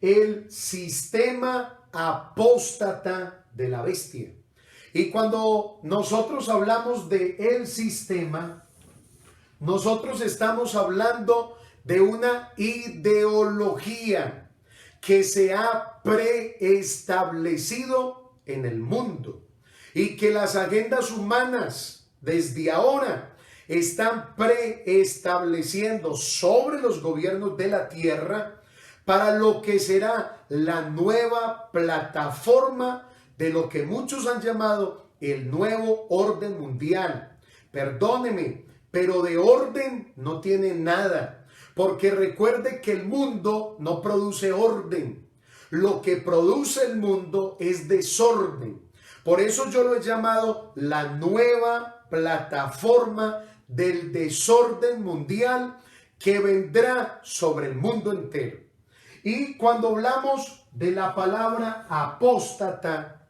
el sistema apóstata de la bestia. Y cuando nosotros hablamos de el sistema, nosotros estamos hablando de una ideología que se ha preestablecido en el mundo y que las agendas humanas desde ahora están preestableciendo sobre los gobiernos de la tierra para lo que será la nueva plataforma de lo que muchos han llamado el nuevo orden mundial. Perdóneme, pero de orden no tiene nada, porque recuerde que el mundo no produce orden. Lo que produce el mundo es desorden. Por eso yo lo he llamado la nueva plataforma del desorden mundial que vendrá sobre el mundo entero. Y cuando hablamos de la palabra apóstata,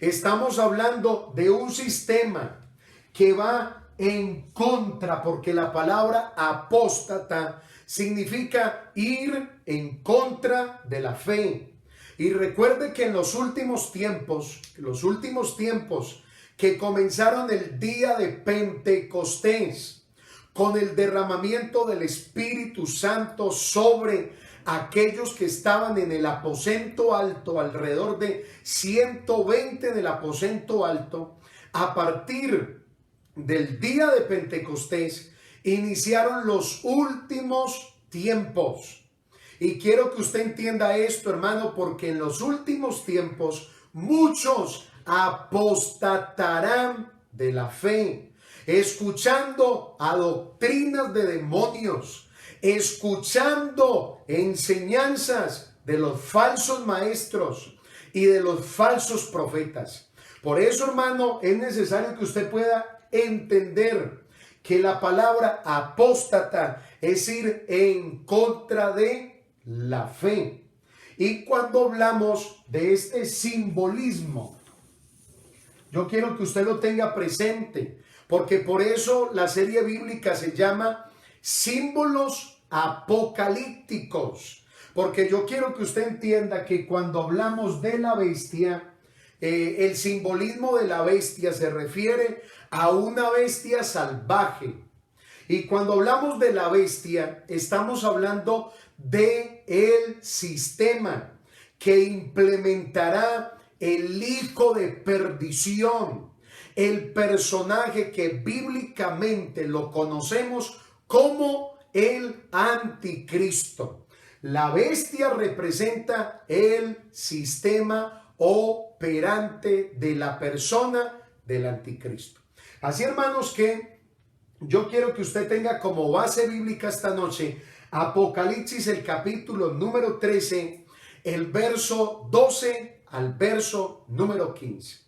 estamos hablando de un sistema que va en contra, porque la palabra apóstata significa ir en contra de la fe. Y recuerde que en los últimos tiempos que comenzaron el día de Pentecostés, con el derramamiento del Espíritu Santo sobre aquellos que estaban en el aposento alto, alrededor de 120 del aposento alto, a partir del día de Pentecostés, iniciaron los últimos tiempos. Y quiero que usted entienda esto, hermano, porque en los últimos tiempos muchos apostatarán de la fe, escuchando a doctrinas de demonios, escuchando enseñanzas de los falsos maestros y de los falsos profetas. Por eso, hermano, es necesario que usted pueda entender que la palabra apóstata es ir en contra de la fe. Y cuando hablamos de este simbolismo, yo quiero que usted lo tenga presente, porque por eso la serie bíblica se llama Símbolos Apocalípticos, porque yo quiero que usted entienda que cuando hablamos de la bestia, el simbolismo de la bestia se refiere a una bestia salvaje. Y cuando hablamos de la bestia, estamos hablando de el sistema que implementará el hijo de perdición, el personaje que bíblicamente lo conocemos como el anticristo. La bestia representa el sistema operante de la persona del anticristo. Así, hermanos, que yo quiero que usted tenga como base bíblica esta noche Apocalipsis, el capítulo número 13, el verso 12 al verso número 15.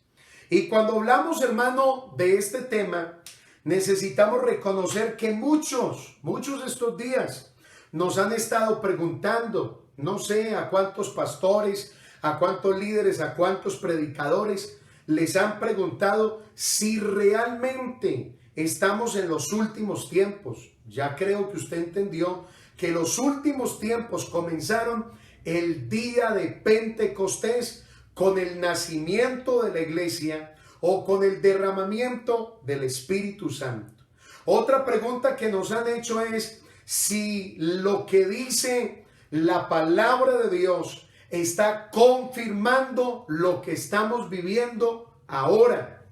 Y cuando hablamos, hermano, de este tema, necesitamos reconocer que muchos de estos días nos han estado preguntando, no sé a cuántos pastores, a cuántos líderes, a cuántos predicadores les han preguntado si realmente estamos en los últimos tiempos. Ya creo que usted entendió que los últimos tiempos comenzaron el día de Pentecostés con el nacimiento de la iglesia o con el derramamiento del Espíritu Santo. Otra pregunta que nos han hecho es si lo que dice la palabra de Dios está confirmando lo que estamos viviendo ahora.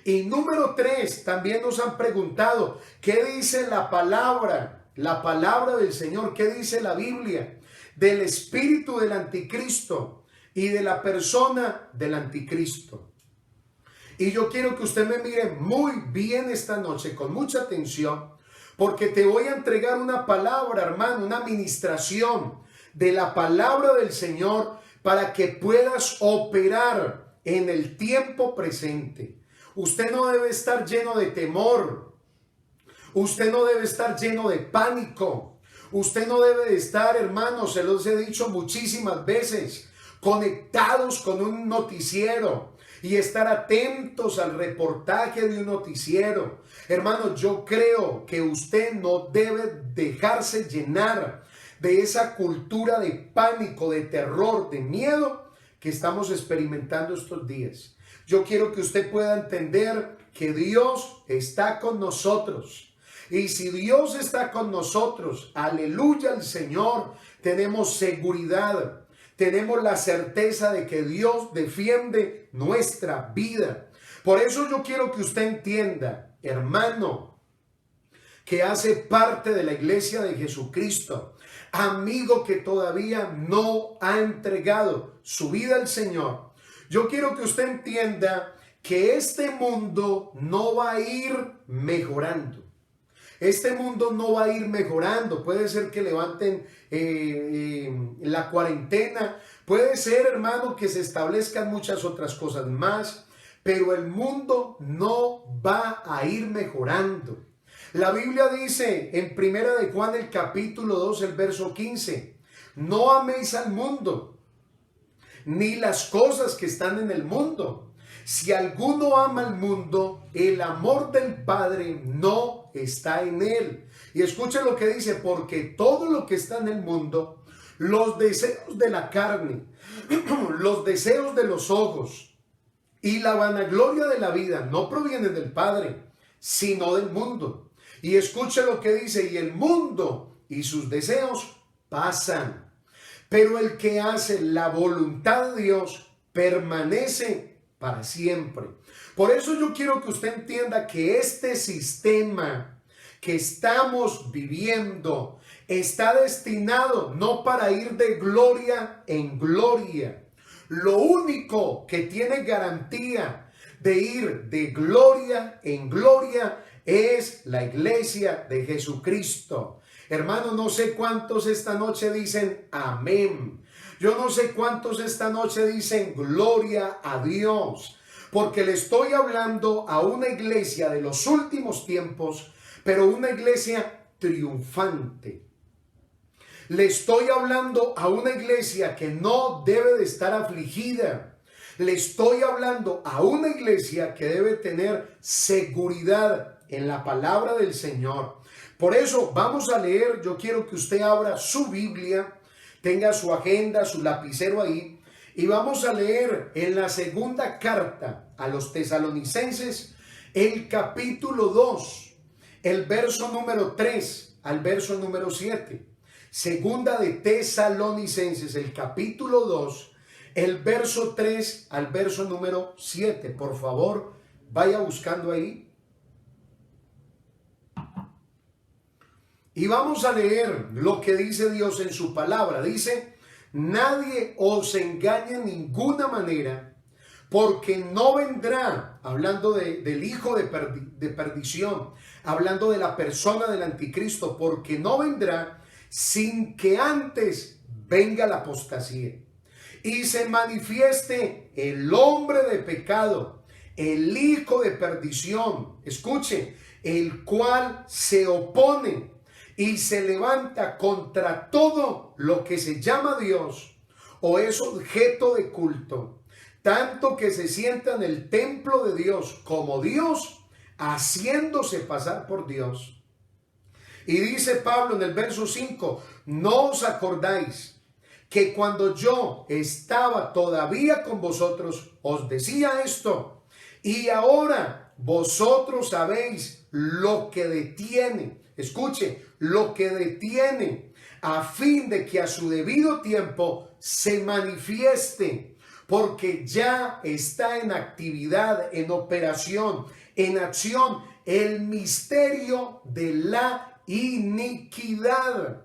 Y número 3, también nos han preguntado, ¿qué dice la palabra del Señor? ¿Qué dice la Biblia del espíritu del anticristo y de la persona del anticristo? Y yo quiero que usted me mire muy bien esta noche, con mucha atención, porque te voy a entregar una palabra, hermano, una administración de la palabra del Señor para que puedas operar en el tiempo presente. Usted no debe estar lleno de temor. Usted no debe estar lleno de pánico. Usted no debe de estar, hermanos, se los he dicho muchísimas veces, conectados con un noticiero y estar atentos al reportaje de un noticiero. Hermanos, yo creo que usted no debe dejarse llenar de esa cultura de pánico, de terror, de miedo que estamos experimentando estos días. Yo quiero que usted pueda entender que Dios está con nosotros. Y si Dios está con nosotros, aleluya al Señor, tenemos seguridad, tenemos la certeza de que Dios defiende nuestra vida. Por eso yo quiero que usted entienda, hermano, que hace parte de la iglesia de Jesucristo, amigo que todavía no ha entregado su vida al Señor. Yo quiero que usted entienda que este mundo no va a ir mejorando. Este mundo no va a ir mejorando. Puede ser que levanten la cuarentena. Puede ser, hermano, que se establezcan muchas otras cosas más. Pero el mundo no va a ir mejorando. La Biblia dice en Primera de Juan, el capítulo 2, el verso 15. No améis al mundo, ni las cosas que están en el mundo. Si alguno ama al mundo, el amor del Padre no está en él. Y escuchen lo que dice, porque todo lo que está en el mundo, los deseos de la carne, los deseos de los ojos y la vanagloria de la vida no provienen del Padre, sino del mundo. Y escuchen lo que dice, y el mundo y sus deseos pasan, pero el que hace la voluntad de Dios permanece para siempre. Por eso yo quiero que usted entienda que este sistema que estamos viviendo está destinado no para ir de gloria en gloria. Lo único que tiene garantía de ir de gloria en gloria es la iglesia de Jesucristo. Hermano, no sé cuántos esta noche dicen amén. Yo no sé cuántos esta noche dicen gloria a Dios, porque le estoy hablando a una iglesia de los últimos tiempos, pero una iglesia triunfante. Le estoy hablando a una iglesia que no debe de estar afligida. Le estoy hablando a una iglesia que debe tener seguridad en la palabra del Señor. Por eso vamos a leer, yo quiero que usted abra su Biblia, tenga su agenda, su lapicero ahí, y vamos a leer en la segunda carta a los tesalonicenses, el capítulo 2, el verso número 3 al verso número 7. Segunda de Tesalonicenses, el capítulo 2, el verso 3 al verso número 7. Por favor, vaya buscando ahí. Y vamos a leer lo que dice Dios en su palabra. Dice, nadie os engañe en ninguna manera, porque no vendrá, hablando del hijo de perdición, hablando de la persona del anticristo, porque no vendrá sin que antes venga la apostasía y se manifieste el hombre de pecado, el hijo de perdición. Escuche, el cual se opone y se levanta contra todo lo que se llama Dios o es objeto de culto, tanto que se sienta en el templo de Dios como Dios, haciéndose pasar por Dios. Y dice Pablo en el verso 5, no os acordáis que cuando yo estaba todavía con vosotros os decía esto, y ahora vosotros sabéis lo que detiene. Escuche, lo que detiene, a fin de que a su debido tiempo se manifieste, porque ya está en actividad, en operación, en acción, el misterio de la iniquidad.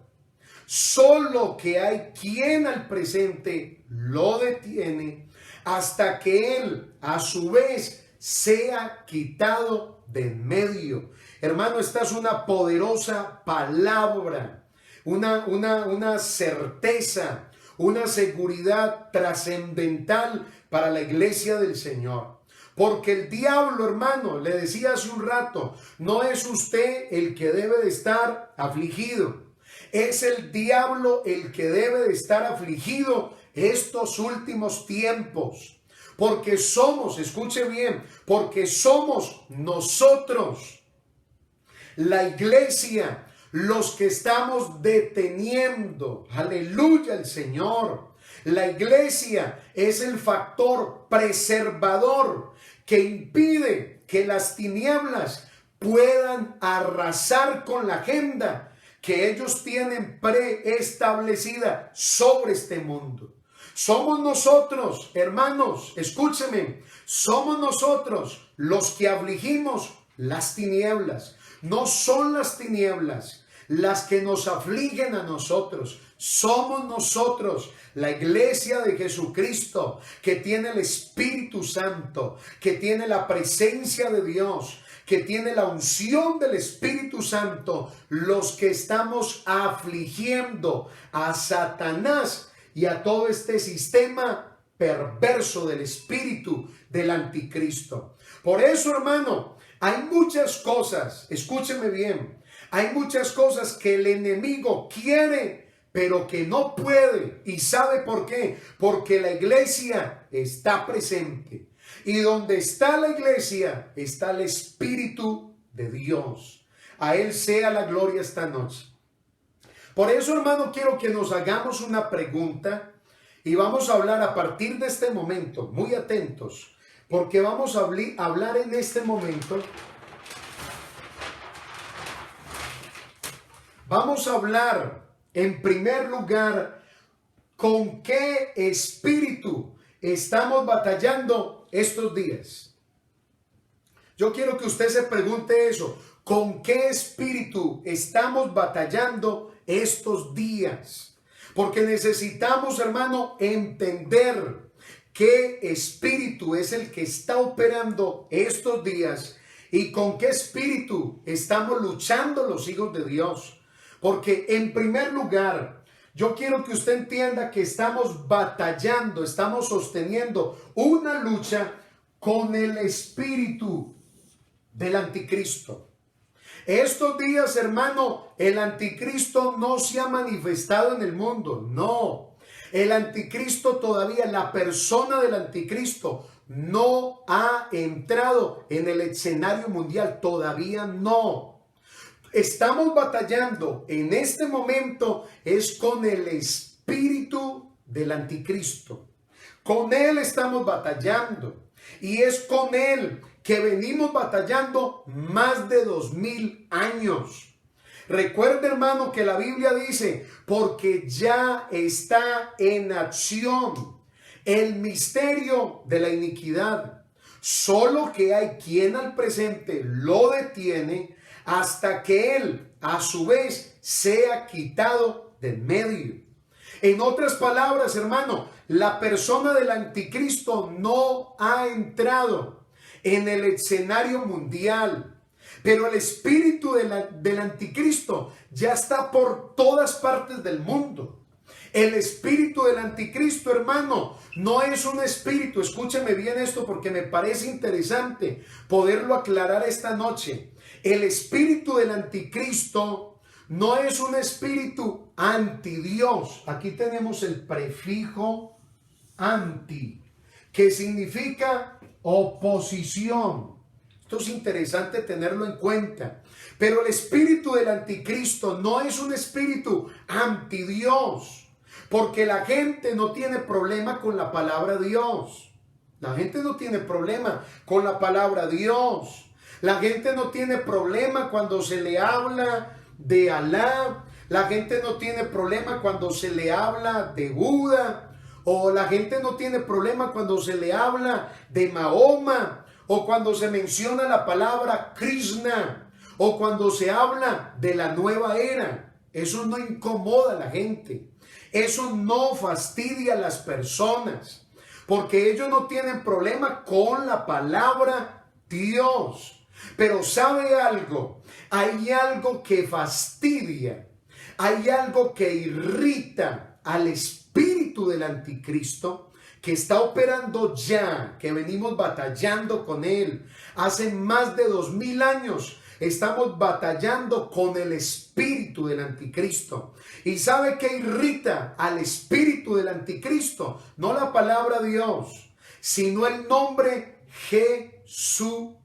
Solo que hay quien al presente lo detiene hasta que él a su vez sea quitado de en medio. Hermano, esta es una poderosa palabra, una certeza, una seguridad trascendental para la iglesia del Señor. Porque el diablo, hermano, le decía hace un rato, no es usted el que debe de estar afligido. Es el diablo el que debe de estar afligido estos últimos tiempos. Porque somos, escuche bien, porque somos nosotros, la iglesia, los que estamos deteniendo, aleluya el Señor. La iglesia es el factor preservador que impide que las tinieblas puedan arrasar con la agenda que ellos tienen preestablecida sobre este mundo. Somos nosotros, hermanos, escúcheme, somos nosotros los que afligimos las tinieblas. No son las tinieblas las que nos afligen a nosotros. Somos nosotros, la iglesia de Jesucristo, que tiene el Espíritu Santo, que tiene la presencia de Dios, que tiene la unción del Espíritu Santo, los que estamos afligiendo a Satanás y a todo este sistema perverso del espíritu del anticristo. Por eso, hermano, hay muchas cosas, escúcheme bien, hay muchas cosas que el enemigo quiere, pero que no puede. ¿Y sabe por qué? Porque la iglesia está presente. Y donde está la iglesia, está el Espíritu de Dios. A Él sea la gloria esta noche. Por eso, hermano, quiero que nos hagamos una pregunta y vamos a hablar a partir de este momento, muy atentos, porque vamos a hablar en este momento. Vamos a hablar en primer lugar con qué espíritu estamos batallando estos días. Yo quiero que usted se pregunte eso. ¿Con qué espíritu estamos batallando estos días? Porque necesitamos, hermano, entender qué espíritu es el que está operando estos días y con qué espíritu estamos luchando los hijos de Dios. Porque en primer lugar, yo quiero que usted entienda que estamos batallando, estamos sosteniendo una lucha con el espíritu del anticristo. Estos días, hermano, el anticristo no se ha manifestado en el mundo, no. El anticristo todavía, la persona del anticristo no ha entrado en el escenario mundial, todavía no. Estamos batallando en este momento es con el espíritu del anticristo. Con él estamos batallando y es con él que venimos batallando más de 2000 años. Recuerda, hermano, que la Biblia dice, porque ya está en acción el misterio de la iniquidad. Solo que hay quien al presente lo detiene hasta que él, a su vez, sea quitado del medio. En otras palabras, hermano, la persona del anticristo no ha entrado en el escenario mundial, pero el espíritu del anticristo ya está por todas partes del mundo. El espíritu del anticristo, hermano, no es un espíritu, escúcheme bien esto porque me parece interesante poderlo aclarar esta noche. El espíritu del anticristo no es un espíritu anti Dios. Aquí tenemos el prefijo anti, que significa oposición. Esto es interesante tenerlo en cuenta. Pero el espíritu del anticristo no es un espíritu anti Dios, porque la gente no tiene problema con la palabra Dios. La gente no tiene problema con la palabra Dios. La gente no tiene problema cuando se le habla de Alá. La gente no tiene problema cuando se le habla de Buda. O la gente no tiene problema cuando se le habla de Mahoma. O cuando se menciona la palabra Krishna. O cuando se habla de la nueva era. Eso no incomoda a la gente. Eso no fastidia a las personas. Porque ellos no tienen problema con la palabra Dios. Pero ¿sabe algo? Hay algo que fastidia, hay algo que irrita al espíritu del anticristo que está operando ya, que venimos batallando con él. Hace más de 2000 años estamos batallando con el espíritu del anticristo. ¿Y sabe qué irrita al espíritu del anticristo? No la palabra Dios, sino el nombre Jesucristo.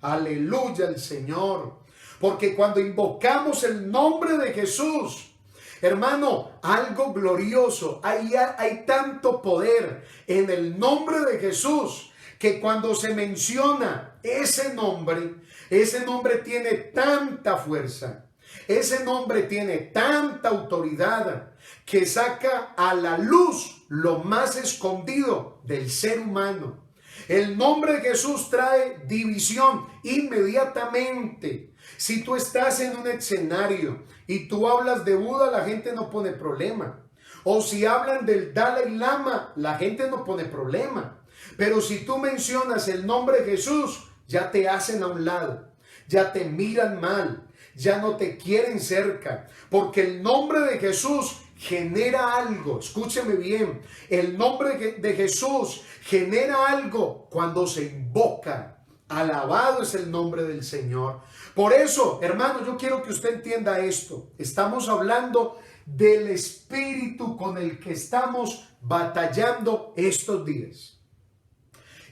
Aleluya al Señor. Porque cuando invocamos el nombre de Jesús, hermano, algo glorioso, hay tanto poder en el nombre de Jesús, que cuando se menciona ese nombre tiene tanta fuerza, ese nombre tiene tanta autoridad, que saca a la luz lo más escondido del ser humano. El nombre de Jesús trae división inmediatamente. Si tú estás en un escenario y tú hablas de Buda, la gente no pone problema. O si hablan del Dalai Lama, la gente no pone problema. Pero si tú mencionas el nombre de Jesús, ya te hacen a un lado, ya te miran mal, ya no te quieren cerca, porque el nombre de Jesús genera algo. Escúcheme bien, el nombre de Jesús genera algo cuando se invoca. Alabado es el nombre del Señor. Por eso, hermano, yo quiero que usted entienda esto. Estamos hablando del espíritu con el que estamos batallando estos días.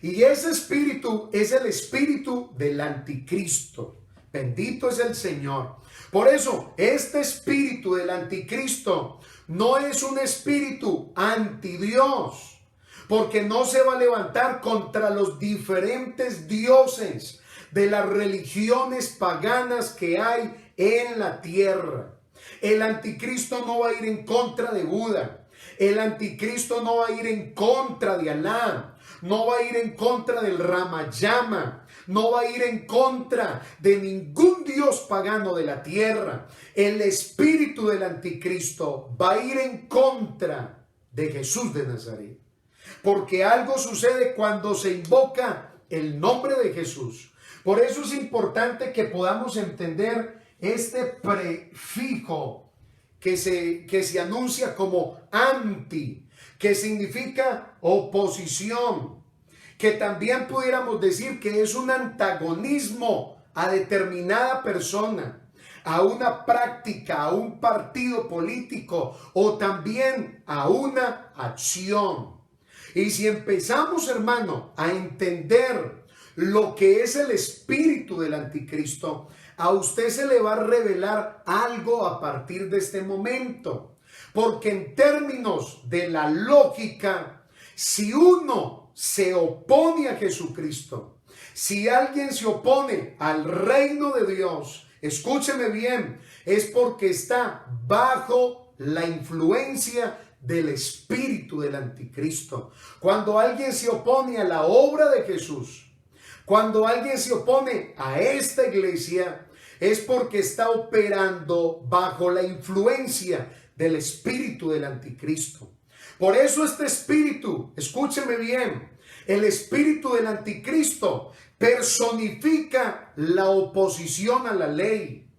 Y ese espíritu es el espíritu del anticristo. Bendito es el Señor. Por eso, este espíritu del anticristo no es un espíritu anti Dios, porque no se va a levantar contra los diferentes dioses de las religiones paganas que hay en la tierra. El anticristo no va a ir en contra de Buda. El anticristo no va a ir en contra de Alá. No va a ir en contra del Ramayama. No va a ir en contra de ningún dios pagano de la tierra. El espíritu del anticristo va a ir en contra de Jesús de Nazaret. Porque algo sucede cuando se invoca el nombre de Jesús. Por eso es importante que podamos entender este prefijo que se anuncia como anti, que significa oposición, que también pudiéramos decir que es un antagonismo a determinada persona, a una práctica, a un partido político o también a una acción. Y si empezamos, hermano, a entender lo que es el espíritu del anticristo, a usted se le va a revelar algo a partir de este momento. Porque en términos de la lógica, si uno se opone a Jesucristo, si alguien se opone al reino de Dios, escúcheme bien, es porque está bajo la influencia del espíritu del anticristo. Cuando alguien se opone a la obra de Jesús, cuando alguien se opone a esta iglesia, es porque está operando bajo la influencia del espíritu del anticristo. Por eso este espíritu, escúcheme bien, el espíritu del anticristo personifica la oposición a la ley,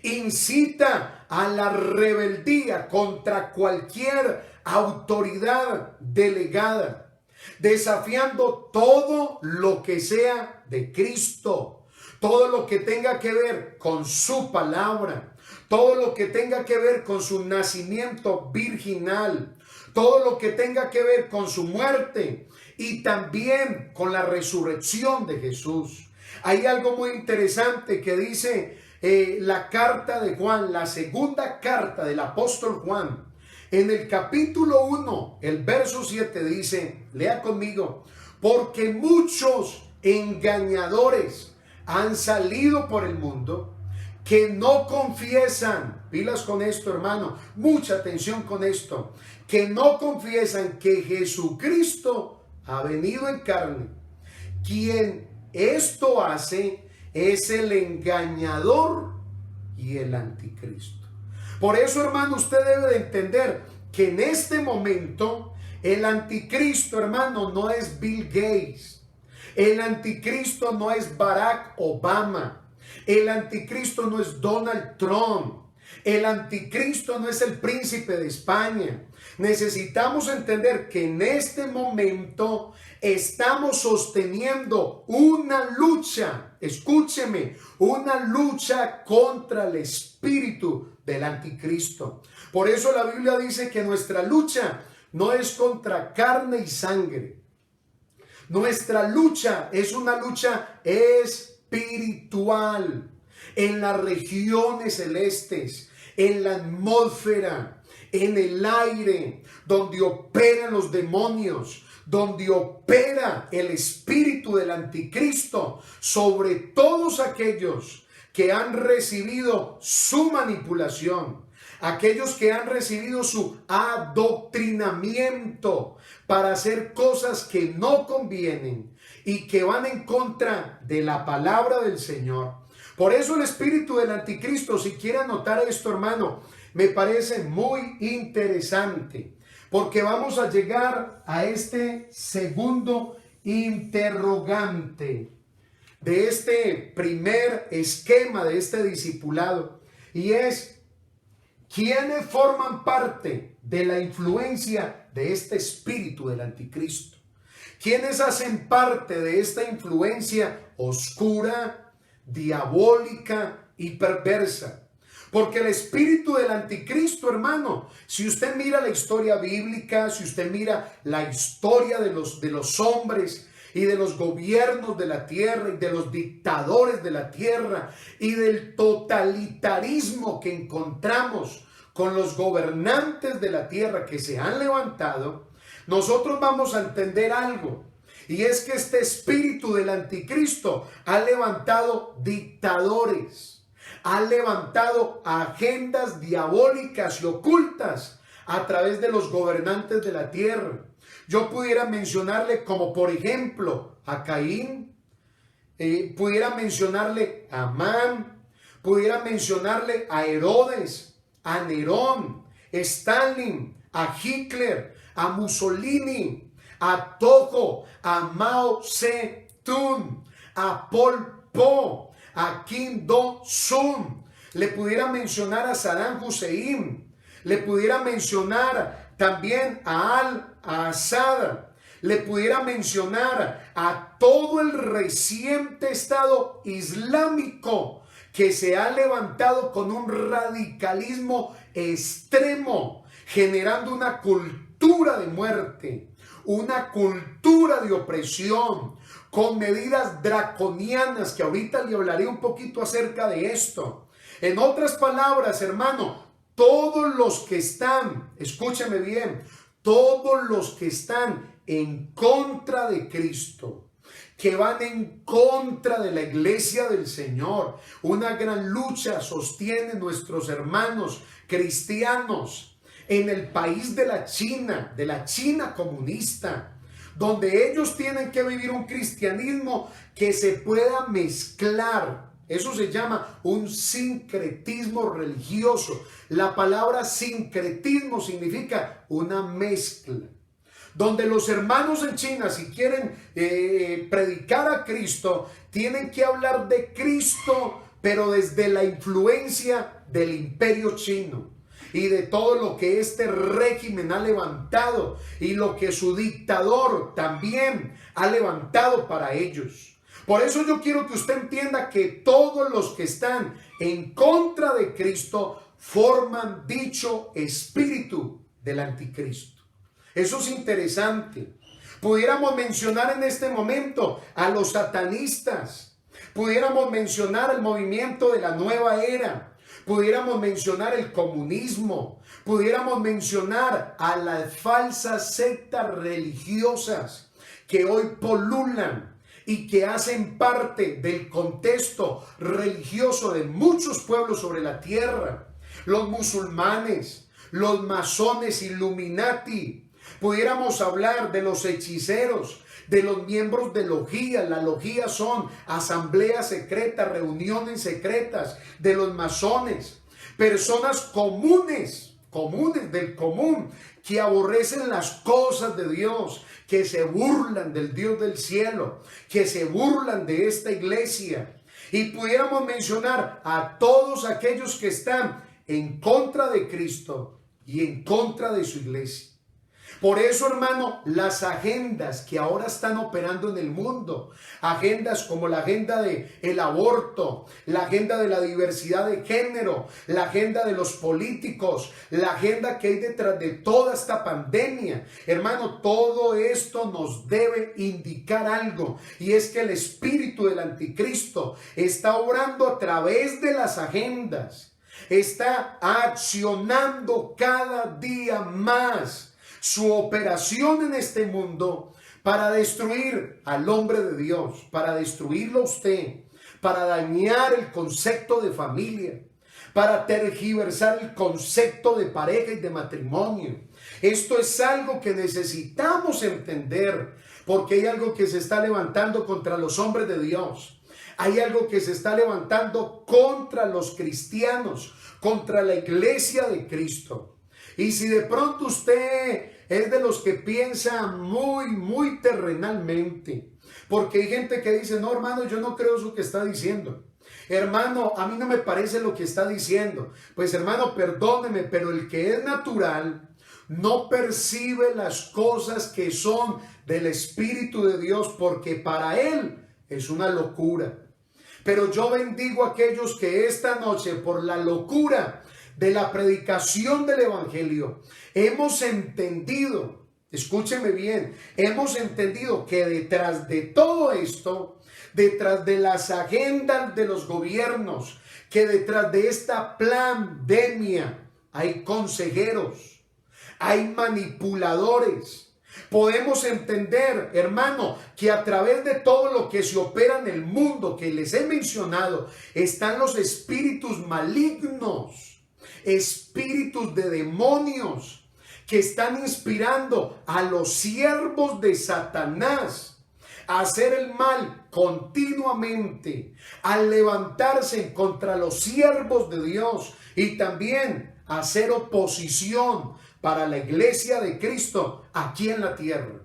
incita a la rebeldía contra cualquier autoridad delegada, desafiando todo lo que sea de Cristo, todo lo que tenga que ver con su palabra, todo lo que tenga que ver con su nacimiento virginal, todo lo que tenga que ver con su muerte y también con la resurrección de Jesús. Hay algo muy interesante que dice la carta de Juan, la segunda carta del apóstol Juan. En el capítulo 1, el verso 7 dice, lea conmigo, porque muchos engañadores han salido por el mundo que no confiesan, pilas con esto hermano, mucha atención con esto, que no confiesan que Jesucristo ha venido en carne. Quien esto hace es el engañador y el anticristo. Por eso, hermano, usted debe de entender que en este momento el anticristo, hermano, no es Bill Gates. El anticristo no es Barack Obama. El anticristo no es Donald Trump. El anticristo no es el príncipe de España. Necesitamos entender que en este momento estamos sosteniendo una lucha, escúcheme, una lucha contra el espíritu del anticristo. Por eso la Biblia dice que nuestra lucha no es contra carne y sangre. Nuestra lucha es una lucha espiritual. en las regiones celestes, en la atmósfera, en el aire, donde operan los demonios, donde opera el espíritu del anticristo sobre todos aquellos que han recibido su manipulación, aquellos que han recibido su adoctrinamiento para hacer cosas que no convienen y que van en contra de la palabra del Señor. Por eso el espíritu del anticristo, si quiere anotar esto, hermano, me parece muy interesante, porque vamos a llegar a este segundo interrogante de este primer esquema de este discipulado, y es: ¿quiénes forman parte de la influencia de este espíritu del anticristo? ¿Quiénes hacen parte de esta influencia oscura, diabólica y perversa? Porque el espíritu del anticristo, hermano, si usted mira la historia bíblica, si usted mira la historia de los hombres y de los gobiernos de la tierra y de los dictadores de la tierra y del totalitarismo que encontramos con los gobernantes de la tierra que se han levantado, nosotros vamos a entender algo. Y es que este espíritu del anticristo ha levantado dictadores, ha levantado agendas diabólicas y ocultas a través de los gobernantes de la tierra. Yo pudiera mencionarle como por ejemplo a Caín, pudiera mencionarle a Amán, pudiera mencionarle a Herodes, a Nerón, Stalin, a Hitler, a Mussolini, a Tojo, a Mao Zedong, a Pol Pot, a Kim Jong-un. Le pudiera mencionar a Saddam Hussein, le pudiera mencionar también a Al-Assad, le pudiera mencionar a todo el reciente Estado Islámico que se ha levantado con un radicalismo extremo, generando una cultura de muerte, una cultura de opresión, con medidas draconianas, que ahorita le hablaré un poquito acerca de esto. En otras palabras, hermano, todos los que están, escúcheme bien, todos los que están en contra de Cristo, que van en contra de la iglesia del Señor, una gran lucha sostienen nuestros hermanos cristianos en el país de la China comunista, donde ellos tienen que vivir un cristianismo que se pueda mezclar. Eso se llama un sincretismo religioso. La palabra sincretismo significa una mezcla, donde los hermanos en China, si quieren predicar a Cristo, tienen que hablar de Cristo, pero desde la influencia del imperio chino y de todo lo que este régimen ha levantado y lo que su dictador también ha levantado para ellos. Por eso yo quiero que usted entienda que todos los que están en contra de Cristo forman dicho espíritu del anticristo. Eso es interesante. Pudiéramos mencionar en este momento a los satanistas, pudiéramos mencionar el movimiento de la nueva era, pudiéramos mencionar el comunismo, pudiéramos mencionar a las falsas sectas religiosas que hoy polulan y que hacen parte del contexto religioso de muchos pueblos sobre la tierra. Los musulmanes, los masones, Illuminati. Pudiéramos hablar de los hechiceros, de los miembros de logia. Las logias son asambleas secretas, reuniones secretas de los masones. Personas comunes del común, que aborrecen las cosas de Dios, que se burlan del Dios del cielo, que se burlan de esta iglesia. Y pudiéramos mencionar a todos aquellos que están en contra de Cristo y en contra de su iglesia. Por eso, hermano, las agendas que ahora están operando en el mundo, agendas como la agenda del aborto, la agenda de la diversidad de género, la agenda de los políticos, la agenda que hay detrás de toda esta pandemia, hermano, todo esto nos debe indicar algo, y es que el espíritu del anticristo está obrando a través de las agendas, está accionando cada día más su operación en este mundo para destruir al hombre de Dios, para destruirlo a usted, para dañar el concepto de familia, para tergiversar el concepto de pareja y de matrimonio. Esto es algo que necesitamos entender, porque hay algo que se está levantando contra los hombres de Dios. Hay algo que se está levantando contra los cristianos, contra la iglesia de Cristo. Y si de pronto usted es de los que piensa muy terrenalmente, porque hay gente que dice, no, hermano, yo no creo eso que está diciendo. Hermano, a mí no me parece lo que está diciendo. Pues hermano, perdóneme, pero el que es natural no percibe las cosas que son del Espíritu de Dios, porque para él es una locura. Pero yo bendigo a aquellos que esta noche, por la locura de la predicación del evangelio, hemos entendido, escúcheme bien, hemos entendido que detrás de todo esto, detrás de las agendas de los gobiernos, que detrás de esta pandemia hay consejeros, hay manipuladores. Podemos entender, hermano, que a través de todo lo que se opera en el mundo que les he mencionado, están los espíritus malignos, espíritus de demonios que están inspirando a los siervos de Satanás a hacer el mal continuamente, a levantarse contra los siervos de Dios y también a hacer oposición para la iglesia de Cristo aquí en la tierra.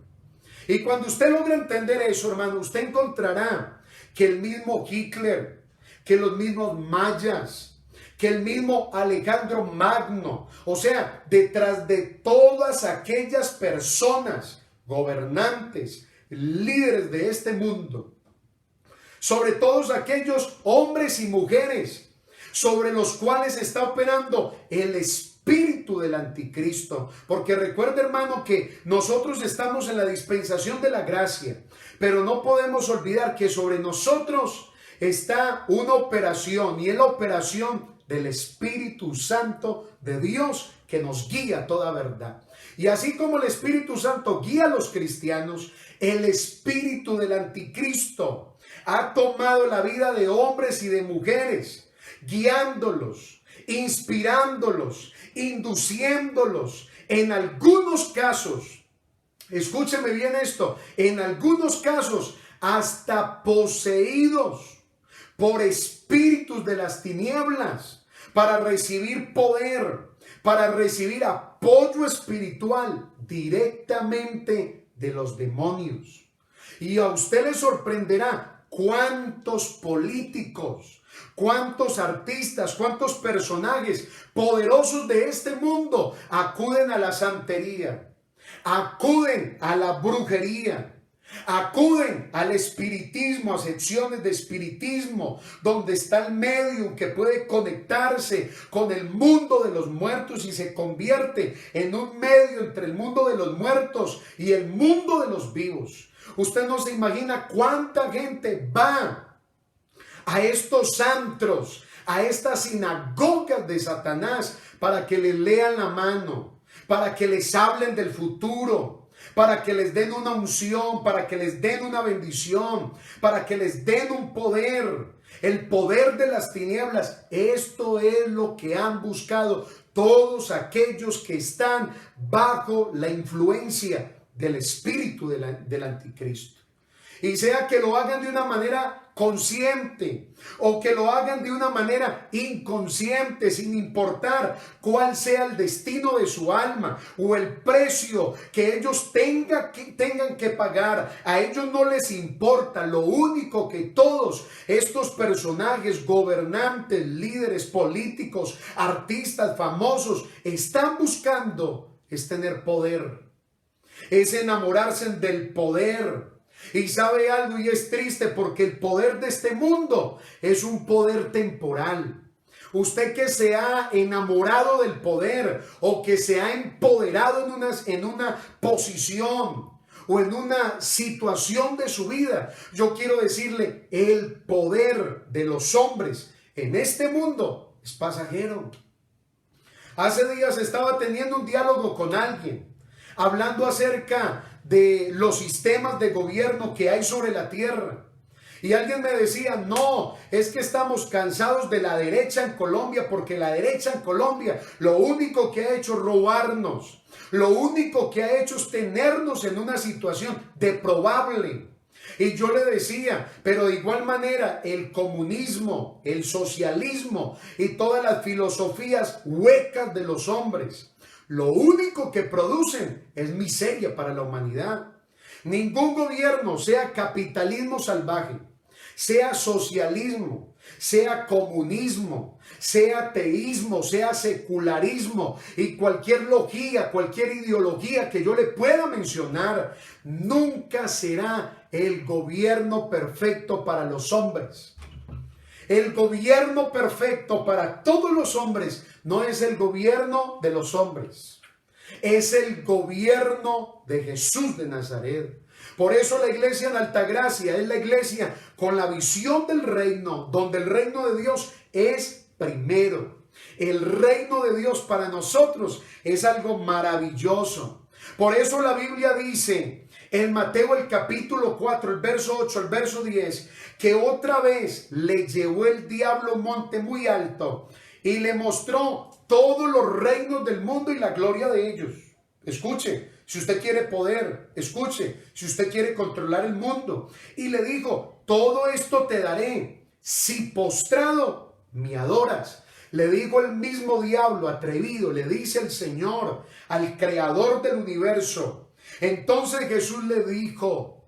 Y cuando usted logra entender eso, hermano, usted encontrará que el mismo Hitler, que los mismos mayas, que el mismo Alejandro Magno, o sea, detrás de todas aquellas personas, gobernantes, líderes de este mundo, sobre todos aquellos hombres y mujeres sobre los cuales está operando el espíritu del anticristo. Porque recuerda, hermano, que nosotros estamos en la dispensación de la gracia, pero no podemos olvidar que sobre nosotros está una operación, y es la operación del Espíritu Santo de Dios, que nos guía a toda verdad. Y así como el Espíritu Santo guía a los cristianos, el espíritu del anticristo ha tomado la vida de hombres y de mujeres, guiándolos, inspirándolos, induciéndolos, en algunos casos, escúcheme bien esto, en algunos casos hasta poseídos por espíritus de las tinieblas, para recibir poder, para recibir apoyo espiritual directamente de los demonios. Y a usted le sorprenderá cuántos políticos, cuántos artistas, cuántos personajes poderosos de este mundo acuden a la santería, acuden a la brujería, acuden al espiritismo, a secciones de espiritismo, donde está el medium que puede conectarse con el mundo de los muertos y se convierte en un medio entre el mundo de los muertos y el mundo de los vivos. Usted no se imagina cuánta gente va a estos antros, a estas sinagogas de Satanás, para que les lean la mano, para que les hablen del futuro, para que les den una unción, para que les den una bendición, para que les den un poder, el poder de las tinieblas. Esto es lo que han buscado todos aquellos que están bajo la influencia del espíritu del anticristo. Y sea que lo hagan de una manera consciente o que lo hagan de una manera inconsciente, sin importar cuál sea el destino de su alma o el precio que ellos tengan que pagar, a ellos no les importa. Lo único que todos estos personajes, gobernantes, líderes políticos, artistas famosos, están buscando es tener poder. es enamorarse del poder. Y sabe algo, y es triste porque el poder de este mundo es un poder temporal. Usted que se ha enamorado del poder o que se ha empoderado en una posición o en una situación de su vida, yo quiero decirle, el poder de los hombres en este mundo es pasajero. Hace días estaba teniendo un diálogo con alguien, hablando acerca de los sistemas de gobierno que hay sobre la tierra. Y alguien me decía, no, es que estamos cansados de la derecha en Colombia, porque la derecha en Colombia lo único que ha hecho es robarnos. Lo único que ha hecho es tenernos en una situación deplorable. Y yo le decía, pero de igual manera el comunismo, el socialismo y todas las filosofías huecas de los hombres, lo único que producen es miseria para la humanidad. Ningún gobierno, sea capitalismo salvaje, sea socialismo, sea comunismo, sea ateísmo, sea secularismo y cualquier logía, cualquier ideología que yo le pueda mencionar, nunca será el gobierno perfecto para los hombres. El gobierno perfecto para todos los hombres no es el gobierno de los hombres. Es el gobierno de Jesús de Nazaret. Por eso la iglesia en Altagracia es la iglesia con la visión del reino, donde el reino de Dios es primero. El reino de Dios para nosotros es algo maravilloso. Por eso la Biblia dice en Mateo el capítulo 4, el verso 8, el verso 10, que otra vez le llevó el diablo a un monte muy alto y le mostró todos los reinos del mundo y la gloria de ellos. Escuche, si usted quiere poder, escuche, si usted quiere controlar el mundo. Y le dijo, todo esto te daré si postrado me adoras. Le dijo el mismo diablo atrevido, le dice el Señor al creador del universo. Entonces Jesús le dijo,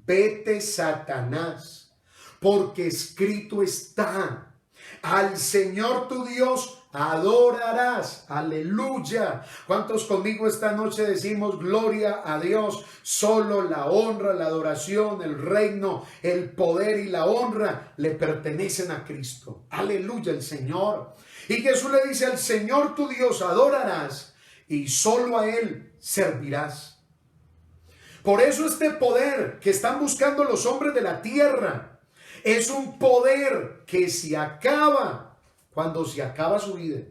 vete Satanás, porque escrito está, al Señor tu Dios adorarás. Aleluya. ¿Cuántos conmigo esta noche decimos gloria a Dios? Solo la honra, la adoración, el reino, el poder y la honra le pertenecen a Cristo. Aleluya, el Señor. Y Jesús le dice, al Señor tu Dios adorarás y solo a Él servirás. Por eso este poder que están buscando los hombres de la tierra es un poder que se acaba cuando se acaba su vida.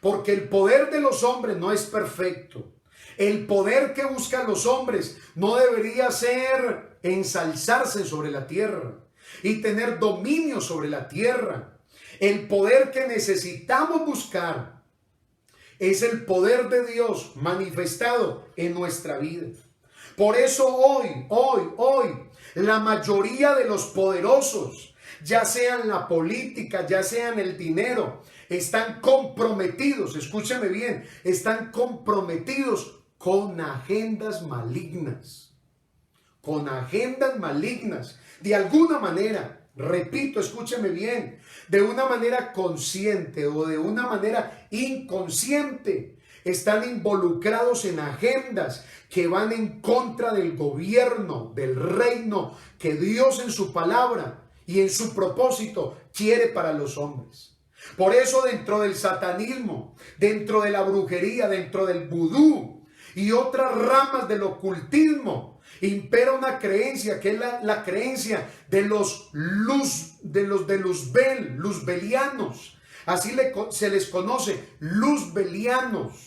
Porque el poder de los hombres no es perfecto. El poder que buscan los hombres no debería ser ensalzarse sobre la tierra y tener dominio sobre la tierra. El poder que necesitamos buscar es el poder de Dios manifestado en nuestra vida. Por eso hoy, la mayoría de los poderosos, ya sea en la política, ya sea en el dinero, están comprometidos, escúcheme bien, están comprometidos con agendas malignas. Con agendas malignas. De alguna manera, repito, escúcheme bien, de una manera consciente o de una manera inconsciente, están involucrados en agendas que van en contra del gobierno, del reino que Dios en su palabra y en su propósito quiere para los hombres. Por eso dentro del satanismo, dentro de la brujería, dentro del vudú y otras ramas del ocultismo, impera una creencia que es la creencia de los luzbelianos. Así se les conoce, luzbelianos.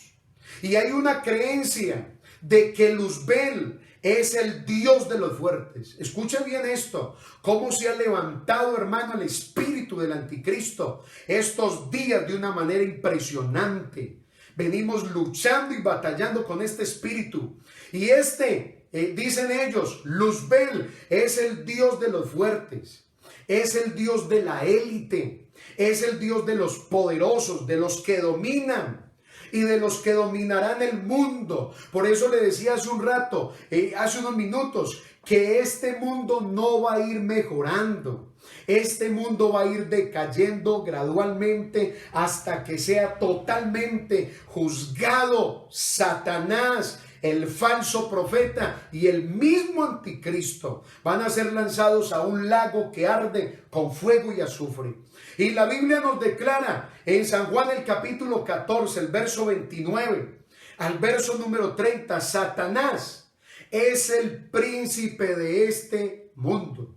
Y hay una creencia de que Luzbel es el Dios de los fuertes. Escuchen bien esto, cómo se ha levantado, hermano, el espíritu del anticristo estos días de una manera impresionante. Venimos luchando y batallando con este espíritu. Y dicen ellos, Luzbel es el Dios de los fuertes, es el Dios de la élite, es el Dios de los poderosos, de los que dominan y de los que dominarán el mundo. Por eso le decía hace un rato, hace unos minutos, que este mundo no va a ir mejorando. Este mundo va a ir decayendo gradualmente hasta que sea totalmente juzgado Satanás el falso profeta y el mismo anticristo van a ser lanzados a un lago que arde con fuego y azufre. Y la Biblia nos declara en San Juan el capítulo 14, el verso 29 al verso número 30, Satanás es el príncipe de este mundo.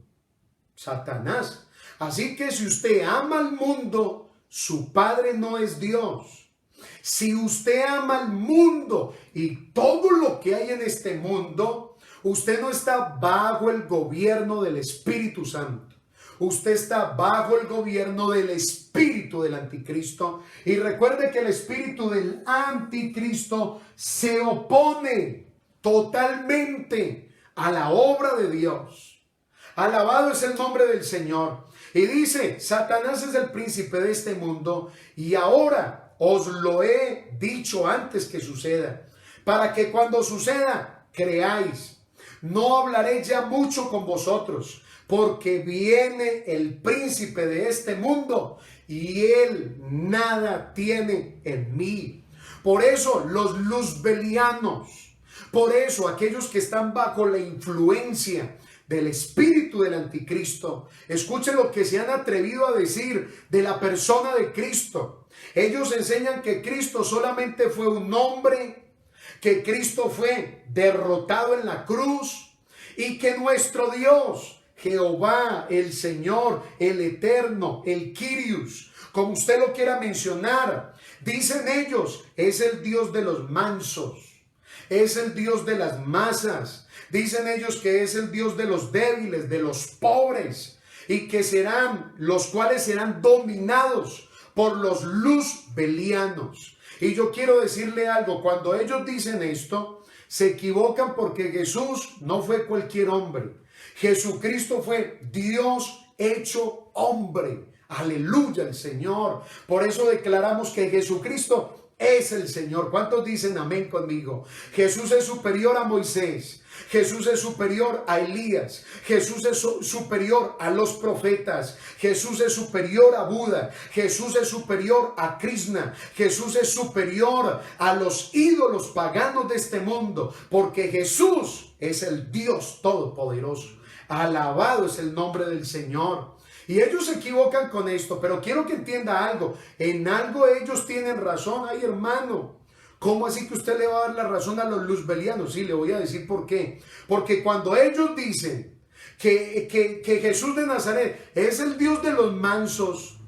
Satanás. Así que si usted ama al mundo, su padre no es Dios. Si usted ama al mundo y todo lo que hay en este mundo, usted no está bajo el gobierno del Espíritu Santo. Usted está bajo el gobierno del espíritu del anticristo. Y recuerde que el espíritu del anticristo se opone totalmente a la obra de Dios. Alabado es el nombre del Señor. Y dice, Satanás es el príncipe de este mundo y ahora os lo he dicho antes que suceda, para que cuando suceda creáis. No hablaré ya mucho con vosotros, porque viene el príncipe de este mundo y él nada tiene en mí. Por eso los luzbelianos, por eso aquellos que están bajo la influencia del espíritu del anticristo, escuchen lo que se han atrevido a decir de la persona de Cristo. Ellos enseñan que Cristo solamente fue un hombre, que Cristo fue derrotado en la cruz y que nuestro Dios, Jehová, el Señor, el Eterno, el Kyrios, como usted lo quiera mencionar, dicen ellos, es el Dios de los mansos, es el Dios de las masas. Dicen ellos que es el Dios de los débiles, de los pobres, y que los cuales serán dominados por los luzbelianos. Y yo quiero decirle algo, cuando ellos dicen esto, se equivocan porque Jesús no fue cualquier hombre. Jesucristo fue Dios hecho hombre. Aleluya el Señor. Por eso declaramos que Jesucristo es el Señor. ¿Cuántos dicen amén conmigo? Jesús es superior a Moisés. Jesús es superior a Elías. Jesús es superior a los profetas. Jesús es superior a Buda. Jesús es superior a Krishna. Jesús es superior a los ídolos paganos de este mundo, porque Jesús es el Dios todopoderoso. Alabado es el nombre del Señor. Y ellos se equivocan con esto, pero quiero que entienda algo. En algo ellos tienen razón. Ay, hermano, ¿cómo así que usted le va a dar la razón a los luzbelianos? Sí, le voy a decir por qué. Porque cuando ellos dicen que Jesús de Nazaret es el Dios de los mansos,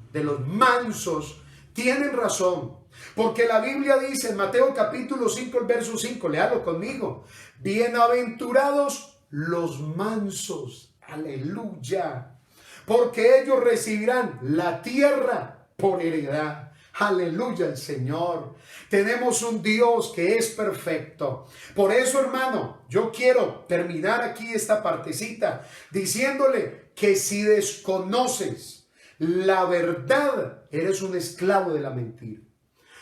tienen razón. Porque la Biblia dice en Mateo capítulo 5, el verso 5, léalo conmigo. Bienaventurados los mansos, aleluya, porque ellos recibirán la tierra por heredad. Aleluya al Señor. Tenemos un Dios que es perfecto. Por eso, hermano, yo quiero terminar aquí esta partecita diciéndole que si desconoces la verdad, eres un esclavo de la mentira.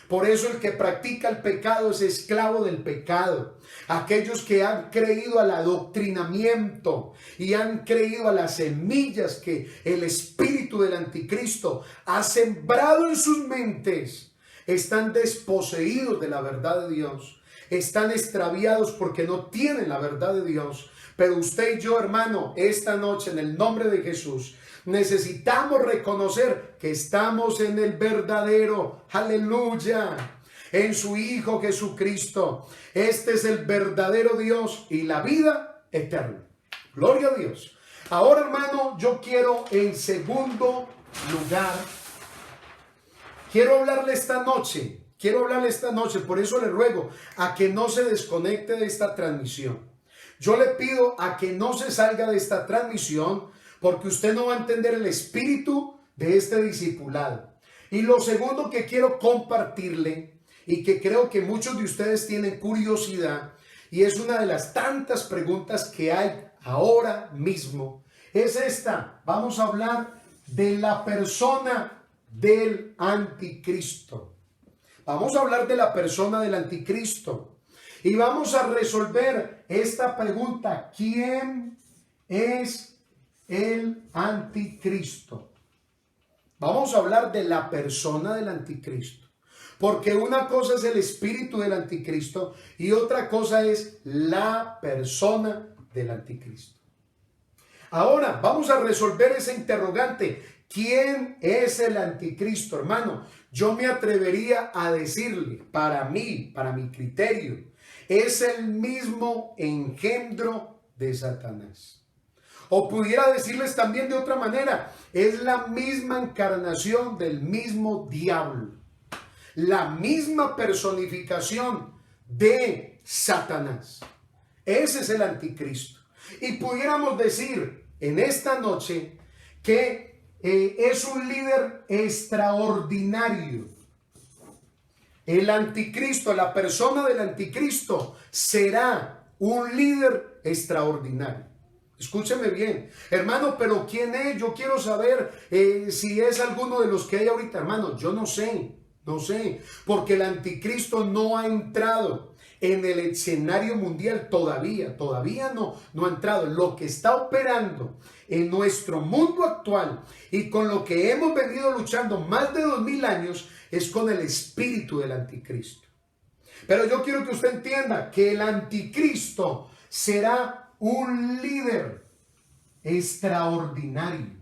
Por eso el que practica el pecado es esclavo del pecado. Aquellos que han creído al adoctrinamiento y han creído a las semillas que el espíritu del anticristo ha sembrado en sus mentes, están desposeídos de la verdad de Dios. Están extraviados porque no tienen la verdad de Dios. Pero usted y yo, hermano, esta noche en el nombre de Jesús, necesitamos reconocer que estamos en el verdadero, aleluya, en su Hijo Jesucristo. Este es el verdadero Dios y la vida eterna. Gloria a Dios. Ahora, hermano, yo quiero en segundo lugar, quiero hablarle esta noche, por eso le ruego a que no se desconecte de esta transmisión. Yo le pido a que no se salga de esta transmisión, porque usted no va a entender el espíritu de este discipulado. Y lo segundo que quiero compartirle, y que creo que muchos de ustedes tienen curiosidad, y es una de las tantas preguntas que hay ahora mismo, es esta. Vamos a hablar de la persona del anticristo. Vamos a hablar de la persona del anticristo. Y vamos a resolver esta pregunta: ¿quién es el anticristo? Vamos a hablar de la persona del anticristo. Porque una cosa es el espíritu del anticristo y otra cosa es la persona del anticristo. Ahora vamos a resolver ese interrogante. ¿Quién es el anticristo, hermano? Yo me atrevería a decirle, para mí, para mi criterio, es el mismo engendro de Satanás. O pudiera decirles también de otra manera, es la misma encarnación del mismo diablo, la misma personificación de Satanás. Ese es el anticristo. Y pudiéramos decir en esta noche que es un líder extraordinario. El anticristo, la persona del anticristo, será un líder extraordinario. Escúcheme bien, hermano, pero ¿quién es? Yo quiero saber si es alguno de los que hay ahorita, hermano. Yo no sé, porque el anticristo no ha entrado en el escenario mundial todavía no ha entrado. Lo que está operando en nuestro mundo actual y con lo que hemos venido luchando más de 2000 años es con el espíritu del anticristo. Pero yo quiero que usted entienda que el anticristo será un líder extraordinario.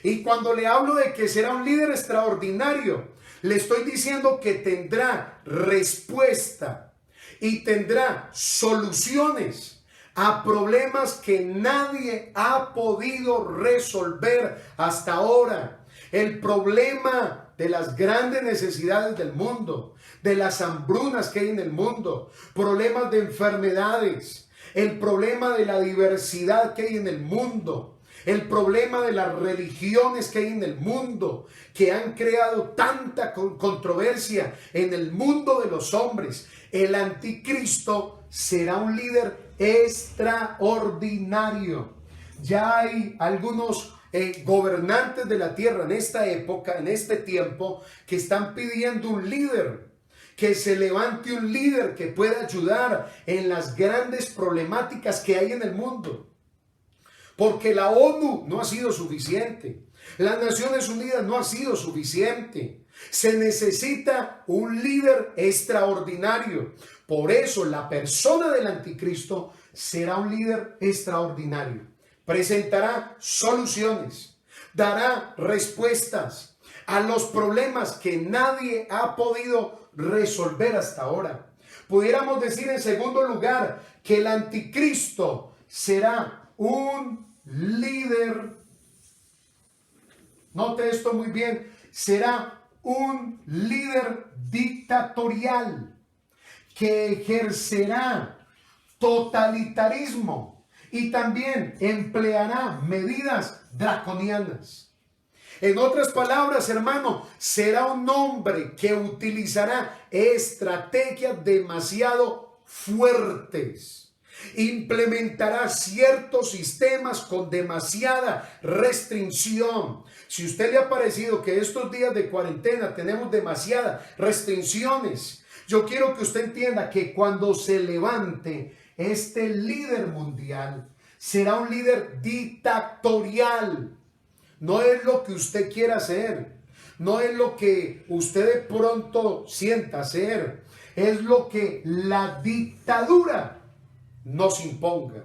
Y cuando le hablo de que será un líder extraordinario, le estoy diciendo que tendrá respuesta y tendrá soluciones a problemas que nadie ha podido resolver hasta ahora. El problema de las grandes necesidades del mundo, de las hambrunas que hay en el mundo, problemas de enfermedades, el problema de la diversidad que hay en el mundo, el problema de las religiones que hay en el mundo, que han creado tanta controversia en el mundo de los hombres. El anticristo será un líder extraordinario. Ya hay algunos gobernantes de la tierra en esta época, en este tiempo, que están pidiendo un líder. Que se levante un líder que pueda ayudar en las grandes problemáticas que hay en el mundo. Porque la ONU no ha sido suficiente. Las Naciones Unidas no ha sido suficiente. Se necesita un líder extraordinario. Por eso la persona del anticristo será un líder extraordinario. Presentará soluciones. Dará respuestas a los problemas que nadie ha podido resolver hasta ahora. Pudiéramos decir en segundo lugar que el anticristo será un líder, note esto muy bien, será un líder dictatorial que ejercerá totalitarismo y también empleará medidas draconianas. En otras palabras, hermano, será un hombre que utilizará estrategias demasiado fuertes. Implementará ciertos sistemas con demasiada restricción. Si a usted le ha parecido que estos días de cuarentena tenemos demasiadas restricciones, yo quiero que usted entienda que cuando se levante este líder mundial, será un líder dictatorial. No es lo que usted quiera hacer, no es lo que usted de pronto sienta hacer, es lo que la dictadura nos imponga.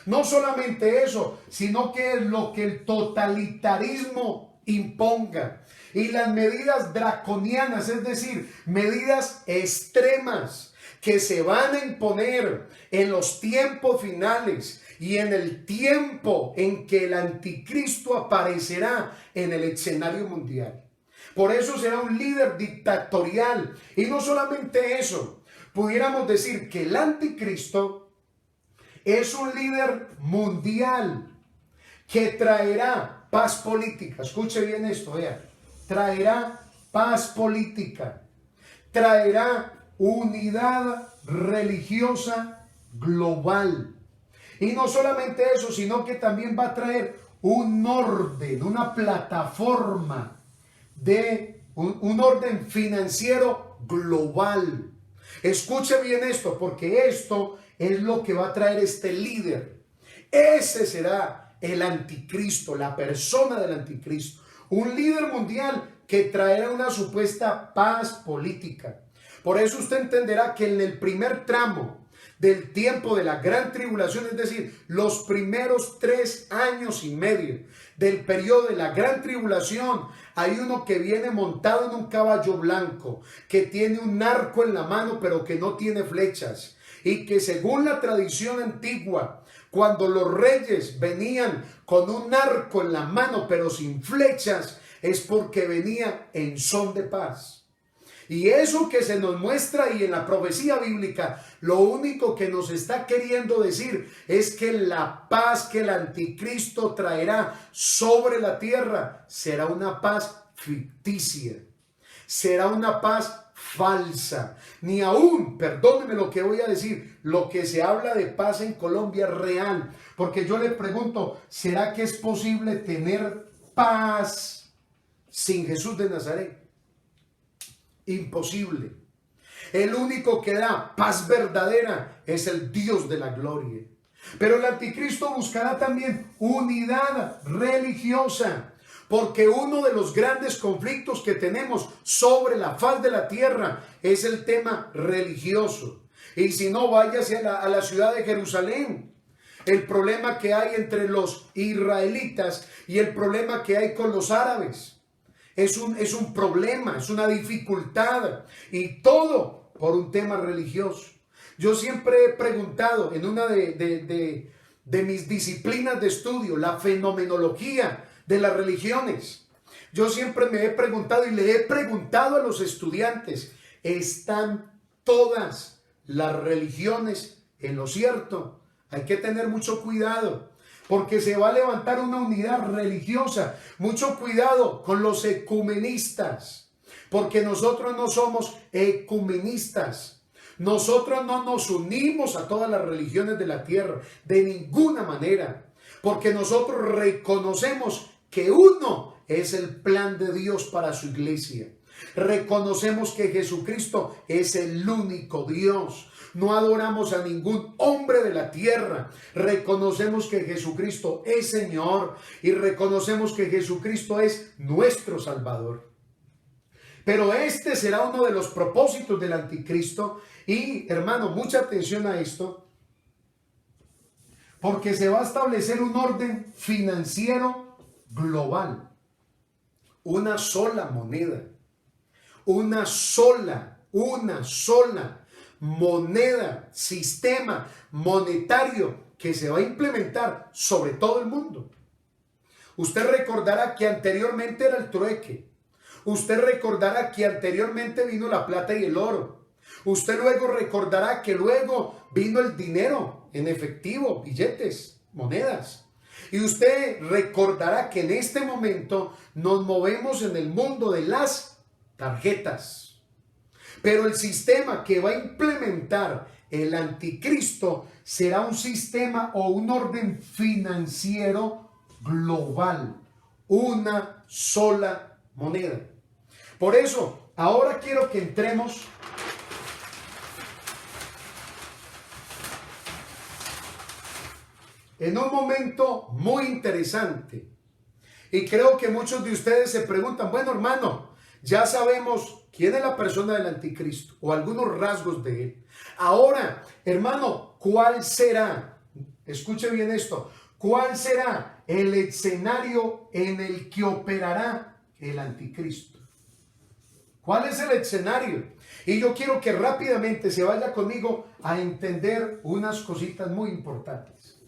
No solamente eso, sino que es lo que el totalitarismo imponga. Y las medidas draconianas, es decir, medidas extremas que se van a imponer en los tiempos finales y en el tiempo en que el anticristo aparecerá en el escenario mundial. Por eso será un líder dictatorial. Y no solamente eso, pudiéramos decir que el anticristo es un líder mundial que traerá paz política. Escuche bien esto, vea. Traerá paz política. Traerá unidad religiosa global. Y no solamente eso, sino que también va a traer un orden, una plataforma de un orden financiero global. Escuche bien esto, porque esto es lo que va a traer este líder. Ese será el anticristo, la persona del anticristo. Un líder mundial que traerá una supuesta paz política. Por eso usted entenderá que en el primer tramo del tiempo de la gran tribulación, es decir, los primeros 3 años y medio del periodo de la gran tribulación, hay uno que viene montado en un caballo blanco, que tiene un arco en la mano, pero que no tiene flechas, y que según la tradición antigua, cuando los reyes venían con un arco en la mano, pero sin flechas, es porque venía en son de paz. Y eso que se nos muestra ahí en la profecía bíblica, lo único que nos está queriendo decir es que la paz que el anticristo traerá sobre la tierra será una paz ficticia, será una paz falsa. Ni aún, perdóneme lo que voy a decir, lo que se habla de paz en Colombia es real. Porque yo le pregunto, ¿será que es posible tener paz sin Jesús de Nazaret? Imposible. El único que da paz verdadera es el Dios de la gloria. Pero el anticristo buscará también unidad religiosa, porque uno de los grandes conflictos que tenemos sobre la faz de la tierra es el tema religioso. Y si no, váyase a la ciudad de Jerusalén. El problema que hay entre los israelitas y el problema que hay con los árabes. Es un problema, es una dificultad, y todo por un tema religioso. Yo siempre he preguntado en una de mis disciplinas de estudio, la fenomenología de las religiones. Yo siempre me he preguntado y le he preguntado a los estudiantes, ¿están todas las religiones en lo cierto? Hay que tener mucho cuidado, porque se va a levantar una unidad religiosa. Mucho cuidado con los ecumenistas, porque nosotros no somos ecumenistas. Nosotros no nos unimos a todas las religiones de la tierra, de ninguna manera, porque nosotros reconocemos que uno es el plan de Dios para su iglesia. Reconocemos que Jesucristo es el único Dios. No adoramos a ningún hombre de la tierra. Reconocemos que Jesucristo es Señor y reconocemos que Jesucristo es nuestro Salvador. Pero este será uno de los propósitos del anticristo. Y hermano, mucha atención a esto, porque se va a establecer un orden financiero global. Una sola moneda. Una sola moneda, sistema monetario que se va a implementar sobre todo el mundo. Usted recordará que anteriormente era el trueque. Usted recordará que anteriormente vino la plata y el oro. Usted luego recordará que luego vino el dinero en efectivo, billetes, monedas. Y usted recordará que en este momento nos movemos en el mundo de las tarjetas. Pero el sistema que va a implementar el anticristo será un sistema o un orden financiero global. Una sola moneda. Por eso, ahora quiero que entremos en un momento muy interesante. Y creo que muchos de ustedes se preguntan, bueno, hermano, ya sabemos quién es la persona del anticristo o algunos rasgos de él. Ahora, hermano, ¿cuál será? Escuche bien esto. ¿Cuál será el escenario en el que operará el anticristo? ¿Cuál es el escenario? Y yo quiero que rápidamente se vaya conmigo a entender unas cositas muy importantes.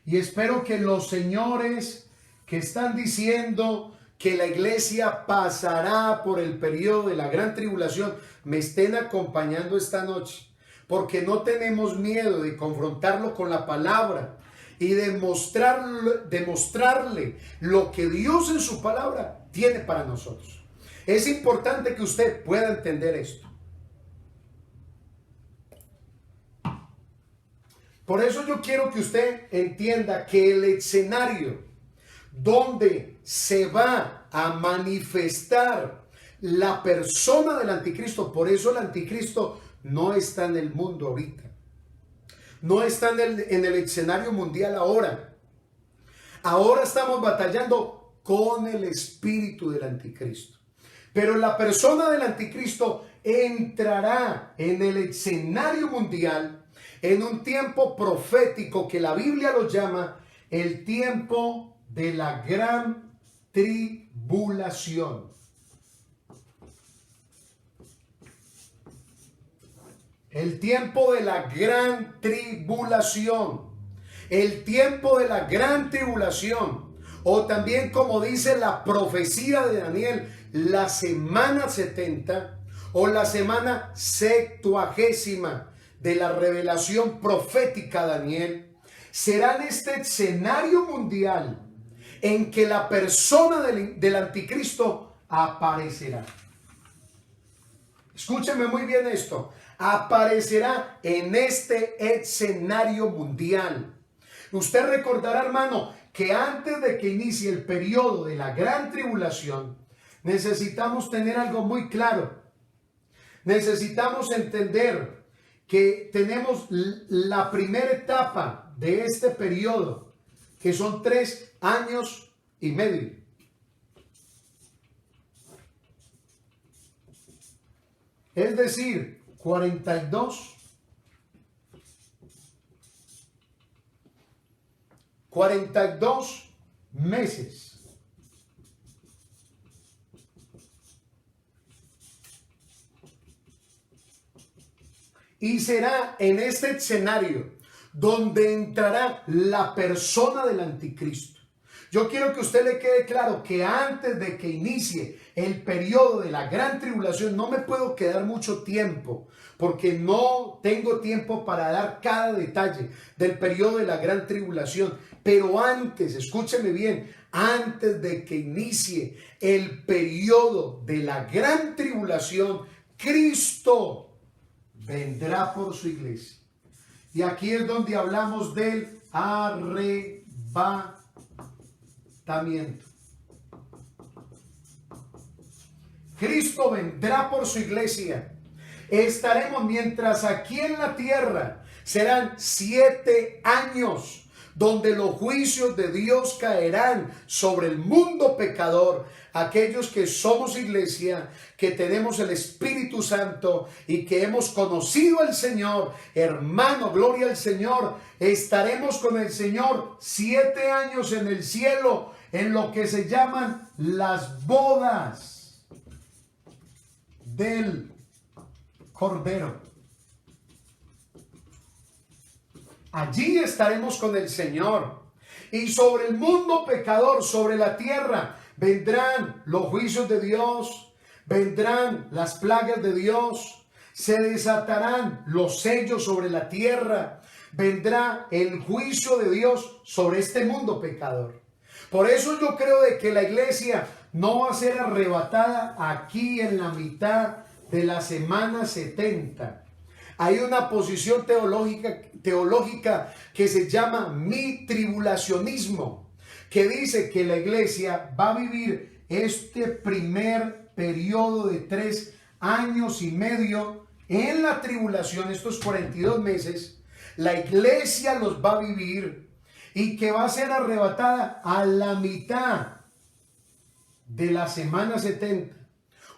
Y espero que los señores que están diciendo que la iglesia pasará por el periodo de la gran tribulación me estén acompañando esta noche, porque no tenemos miedo de confrontarlo con la palabra y demostrarle lo que Dios en su palabra tiene para nosotros. Es importante que usted pueda entender esto. Por eso yo quiero que usted entienda que el escenario donde se va a manifestar la persona del anticristo, por eso el anticristo no está en el mundo ahorita, no está en el escenario mundial ahora. Ahora estamos batallando con el espíritu del anticristo. Pero la persona del anticristo entrará en el escenario mundial en un tiempo profético que la Biblia lo llama el tiempo de la gran tribulación. El tiempo de la gran tribulación. El tiempo de la gran tribulación. O también, como dice la profecía de Daniel, la semana 70 o la semana 70 de la revelación profética de Daniel, será en este escenario mundial en que la persona del anticristo aparecerá. Escúcheme muy bien esto. Aparecerá en este escenario mundial. Usted recordará, hermano, que antes de que inicie el periodo de la gran tribulación, necesitamos tener algo muy claro. Necesitamos entender que tenemos la primera etapa de este periodo, que son 3 años y medio. Es decir, 42 meses. Y será en este escenario donde entrará la persona del anticristo. Yo quiero que a usted le quede claro que antes de que inicie el periodo de la gran tribulación, no me puedo quedar mucho tiempo, porque no tengo tiempo para dar cada detalle del periodo de la gran tribulación. Pero antes, escúcheme bien, antes de que inicie el periodo de la gran tribulación, Cristo vendrá por su iglesia. Y aquí es donde hablamos del arrebatamiento. Cristo vendrá por su iglesia. Estaremos, mientras aquí en la tierra serán 7 años donde los juicios de Dios caerán sobre el mundo pecador. Aquellos que somos iglesia, que tenemos el Espíritu Santo y que hemos conocido al Señor, hermano, gloria al Señor, estaremos con el Señor 7 años en el cielo, en lo que se llaman las bodas del Cordero. Allí estaremos con el Señor. Y sobre el mundo pecador, sobre la tierra, vendrán los juicios de Dios, vendrán las plagas de Dios, se desatarán los sellos sobre la tierra, vendrá el juicio de Dios sobre este mundo pecador. Por eso yo creo de que la iglesia no va a ser arrebatada aquí en la mitad de la semana 70. Hay una posición teológica que se llama mitribulacionismo, que dice que la iglesia va a vivir este primer periodo de 3 años y medio en la tribulación, estos 42 meses, la iglesia los va a vivir y que va a ser arrebatada a la mitad de la semana 70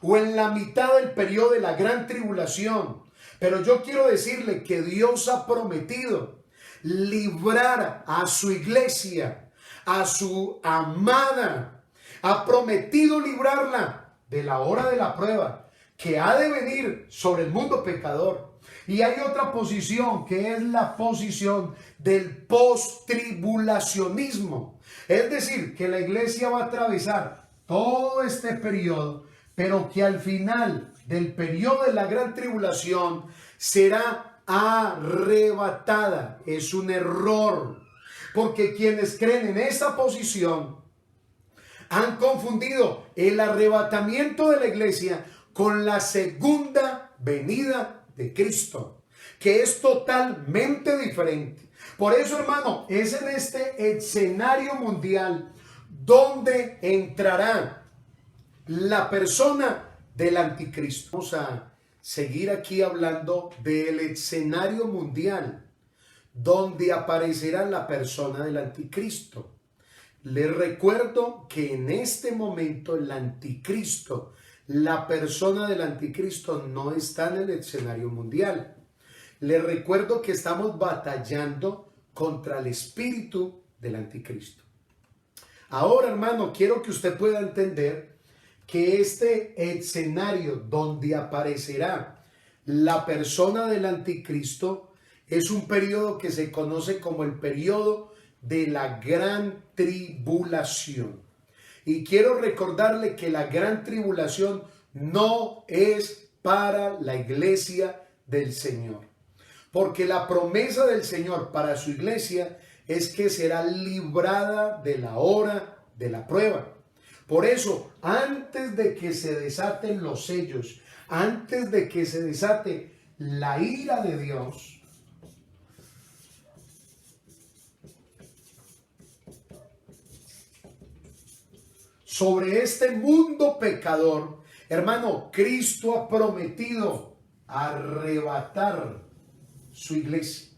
o en la mitad del periodo de la gran tribulación. Pero yo quiero decirle que Dios ha prometido librar a su iglesia, a su amada. Ha prometido librarla de la hora de la prueba que ha de venir sobre el mundo pecador. Y hay otra posición que es la posición del post-tribulacionismo. Es decir, que la iglesia va a atravesar todo este periodo, pero que al final del periodo de la gran tribulación será arrebatada. Es un error, porque quienes creen en esa posición han confundido el arrebatamiento de la iglesia con la segunda venida de Cristo, que es totalmente diferente. Por eso, hermano, es en este escenario mundial donde entrará la persona del anticristo. Vamos a seguir aquí hablando del escenario mundial donde aparecerá la persona del anticristo. Les recuerdo que en este momento el anticristo, la persona del anticristo no está en el escenario mundial. Les recuerdo que estamos batallando contra el espíritu del anticristo. Ahora, hermano, quiero que usted pueda entender que este escenario donde aparecerá la persona del anticristo es un periodo que se conoce como el periodo de la gran tribulación. Y quiero recordarle que la gran tribulación no es para la iglesia del Señor. Porque la promesa del Señor para su iglesia es que será librada de la hora de la prueba. Por eso, antes de que se desaten los sellos, antes de que se desate la ira de Dios, sobre este mundo pecador, hermano, Cristo ha prometido arrebatar su iglesia.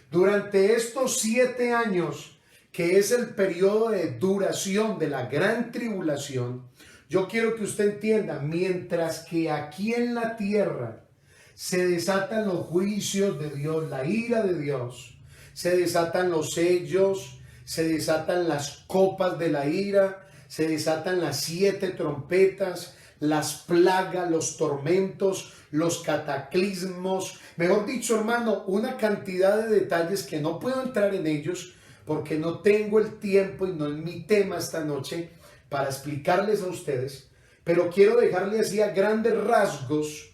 Durante estos 7 años, que es el periodo de duración de la gran tribulación, yo quiero que usted entienda, mientras que aquí en la tierra se desatan los juicios de Dios, la ira de Dios, se desatan los sellos, se desatan las copas de la ira, se desatan las 7 trompetas, las plagas, los tormentos, los cataclismos, mejor dicho, hermano, una cantidad de detalles que no puedo entrar en ellos porque no tengo el tiempo y no es mi tema esta noche para explicarles a ustedes, pero quiero dejarle así a grandes rasgos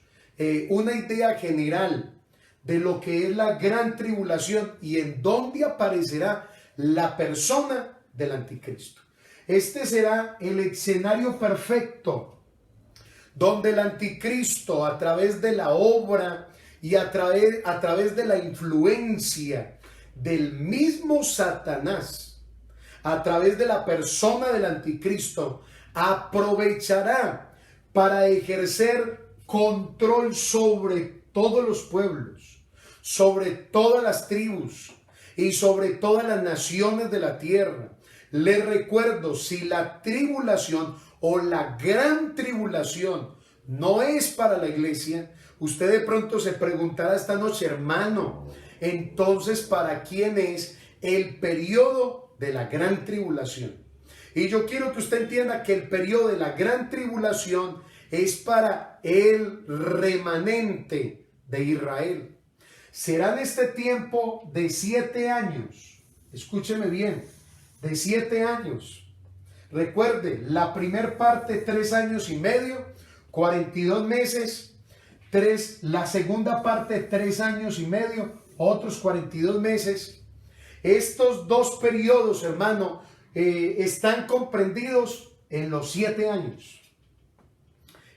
una idea general de lo que es la gran tribulación y en dónde aparecerá la persona del anticristo. Este será el escenario perfecto donde el anticristo, a través de la obra y a través de la influencia del mismo Satanás, a través de la persona del anticristo, aprovechará para ejercer control sobre todos los pueblos, sobre todas las tribus y sobre todas las naciones de la tierra. Les recuerdo, si la tribulación o la gran tribulación no es para la iglesia, usted de pronto se preguntará esta noche, hermano, entonces ¿para quién es el periodo de la gran tribulación? Y yo quiero que usted entienda que el periodo de la gran tribulación es para el remanente de Israel. Será en este tiempo de 7 años, escúcheme bien, de 7 años. Recuerde, la primer parte 3 años y medio, 42 meses, la segunda parte 3 años y medio, otros 42 meses. Estos dos periodos, hermano, están comprendidos en los 7 años.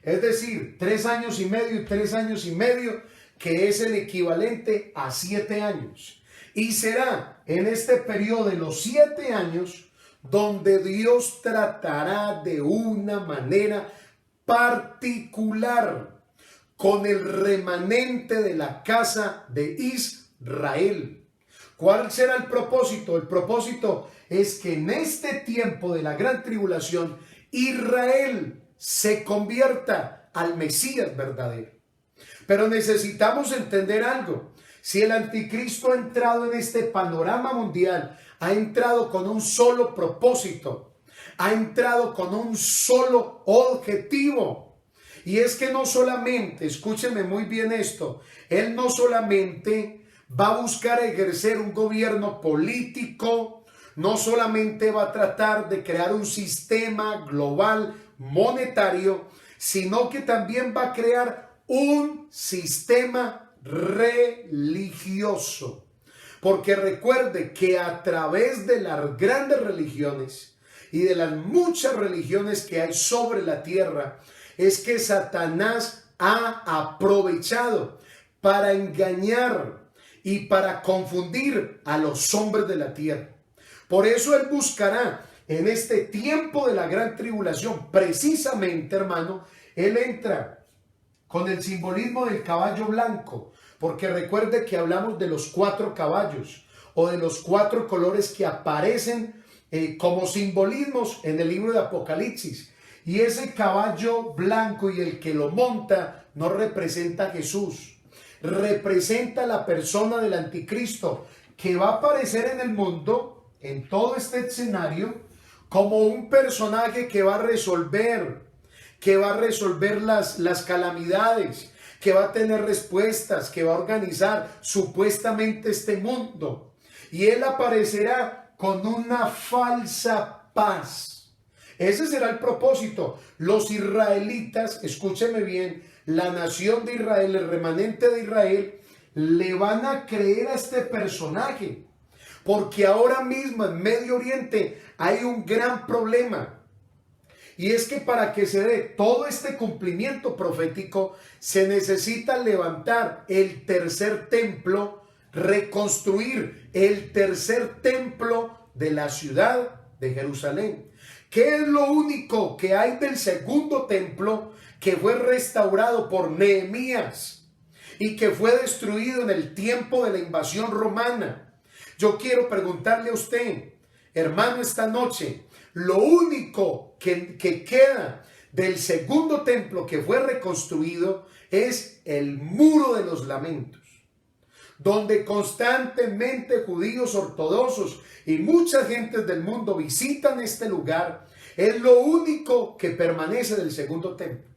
Es decir, 3 años y medio y 3 años y medio, que es el equivalente a 7 años. Y será en este periodo de los 7 años donde Dios tratará de una manera particular con el remanente de la casa de Israel. ¿Cuál será el propósito? El propósito es que en este tiempo de la gran tribulación, Israel se convierta al Mesías verdadero. Pero necesitamos entender algo. Si el anticristo ha entrado en este panorama mundial, ha entrado con un solo propósito, ha entrado con un solo objetivo. Y es que no solamente, escúcheme muy bien esto, él no solamente va a buscar ejercer un gobierno político, no solamente va a tratar de crear un sistema global monetario, sino que también va a crear un sistema religioso. Porque recuerde que a través de las grandes religiones y de las muchas religiones que hay sobre la tierra, es que Satanás ha aprovechado para engañar y para confundir a los hombres de la tierra. Por eso él buscará en este tiempo de la gran tribulación, precisamente, hermano, él entra con el simbolismo del caballo blanco, porque recuerde que hablamos de los 4 caballos o de los 4 colores que aparecen como simbolismos en el libro de Apocalipsis. Y ese caballo blanco y el que lo monta no representa a Jesús, representa a la persona del anticristo que va a aparecer en el mundo, en todo este escenario, como un personaje que va a resolver las calamidades, que va a tener respuestas, que va a organizar supuestamente este mundo. Y él aparecerá con una falsa paz. Ese será el propósito. Los israelitas, escúcheme bien, la nación de Israel, el remanente de Israel, le van a creer a este personaje. Porque ahora mismo en Medio Oriente hay un gran problema. Y es que para que se dé todo este cumplimiento profético, se necesita levantar el tercer templo, reconstruir el tercer templo de la ciudad de Jerusalén. ¿Qué es lo único que hay del segundo templo que fue restaurado por Nehemías y que fue destruido en el tiempo de la invasión romana? Yo quiero preguntarle a usted, hermano, esta noche, lo único que queda del segundo templo que fue reconstruido es el muro de los lamentos, donde constantemente judíos ortodoxos y muchas gentes del mundo visitan este lugar. Es lo único que permanece del segundo templo.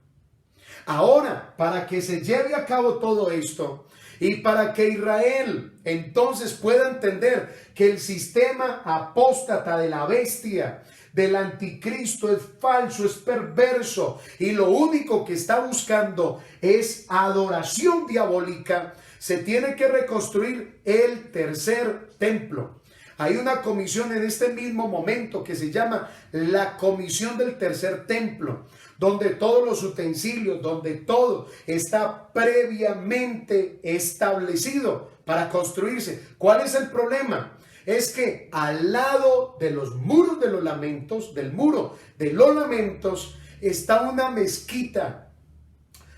Ahora, para que se lleve a cabo todo esto y para que Israel entonces pueda entender que el sistema apóstata de la bestia, del anticristo, es falso, es perverso y lo único que está buscando es adoración diabólica, se tiene que reconstruir el tercer templo. Hay una comisión en este mismo momento que se llama la Comisión del Tercer Templo, donde todos los utensilios, donde todo está previamente establecido para construirse. ¿Cuál es el problema? Es que al lado de los muros de los lamentos, del muro de los lamentos, está una mezquita.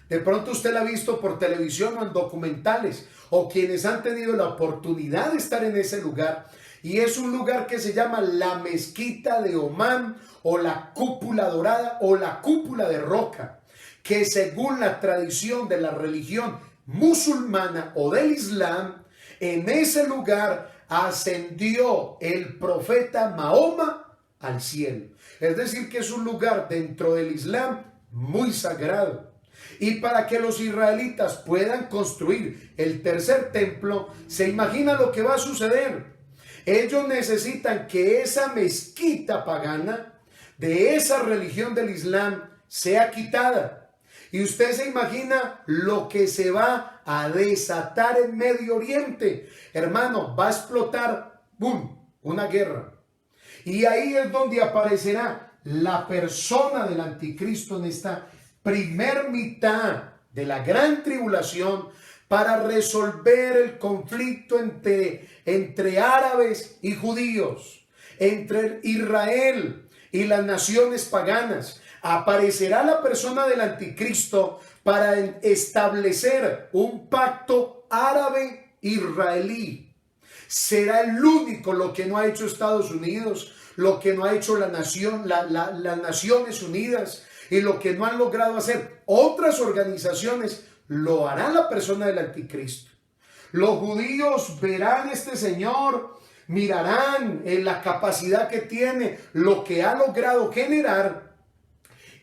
De pronto usted la ha visto por televisión o en documentales, o quienes han tenido la oportunidad de estar en ese lugar. Y es un lugar que se llama la Mezquita de Omán, o la Cúpula Dorada, o la Cúpula de Roca, que según la tradición de la religión musulmana o del Islam, en ese lugar ascendió el profeta Mahoma al cielo. Es decir, que es un lugar dentro del Islam muy sagrado. Y para que los israelitas puedan construir el tercer templo, se imagina lo que va a suceder. Ellos necesitan que esa mezquita pagana de esa religión del Islam sea quitada. Y usted se imagina lo que se va a desatar en Medio Oriente. Hermano, va a explotar, ¡boom!, una guerra. Y ahí es donde aparecerá la persona del anticristo en esta primer mitad de la gran tribulación, para resolver el conflicto entre árabes y judíos, entre Israel y las naciones paganas. Aparecerá la persona del anticristo para establecer un pacto árabe-israelí. Será el único, lo que no ha hecho Estados Unidos, lo que no ha hecho las Naciones Unidas y lo que no han logrado hacer otras organizaciones, lo hará la persona del anticristo. Los judíos verán a este señor, mirarán en la capacidad que tiene, lo que ha logrado generar,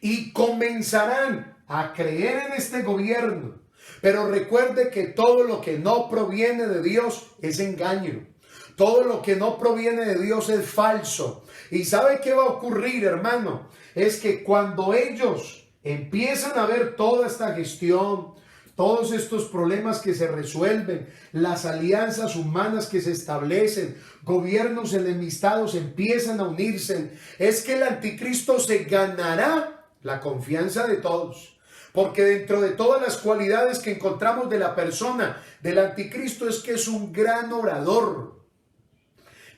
y comenzarán a creer en este gobierno. Pero recuerde que todo lo que no proviene de Dios es engaño. Todo lo que no proviene de Dios es falso. ¿Y sabe qué va a ocurrir, hermano? Es que cuando ellos empiezan a ver toda esta gestión, todos estos problemas que se resuelven, las alianzas humanas que se establecen, gobiernos enemistados empiezan a unirse, es que el anticristo se ganará la confianza de todos. Porque dentro de todas las cualidades que encontramos de la persona del anticristo es que es un gran orador.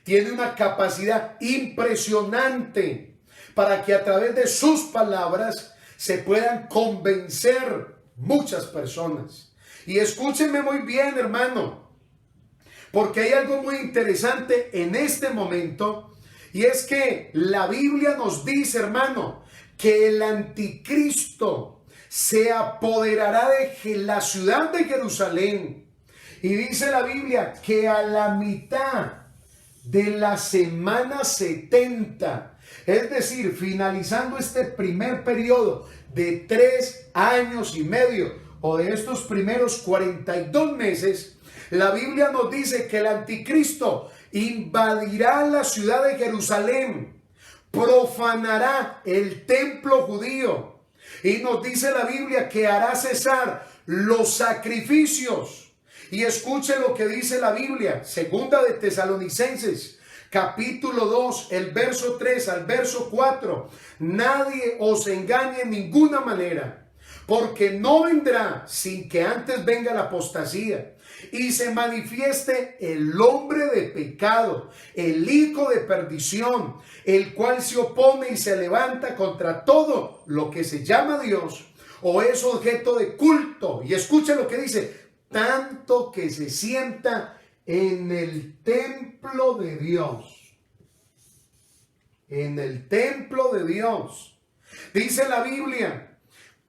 Tiene una capacidad impresionante para que a través de sus palabras se puedan convencer muchas personas. Y escúchenme muy bien, hermano, porque hay algo muy interesante en este momento, Y es que la Biblia nos dice, hermano, que el anticristo se apoderará de la ciudad de Jerusalén. Y dice la Biblia que a la mitad de la semana 70, es decir, finalizando este primer periodo de 3 años y medio, o de estos primeros 42 meses, la Biblia nos dice que el anticristo invadirá la ciudad de Jerusalén, profanará el templo judío, y nos dice la Biblia que hará cesar los sacrificios. Y escuche lo que dice la Biblia, segunda de Tesalonicenses, capítulo 2, el verso 3 al verso 4. Nadie os engañe en ninguna manera, porque no vendrá sin que antes venga la apostasía y se manifieste el hombre de pecado, el hijo de perdición, el cual se opone y se levanta contra todo lo que se llama Dios o es objeto de culto. Y escuche lo que dice: tanto que se sienta en el templo de Dios. En el templo de Dios. Dice la Biblia,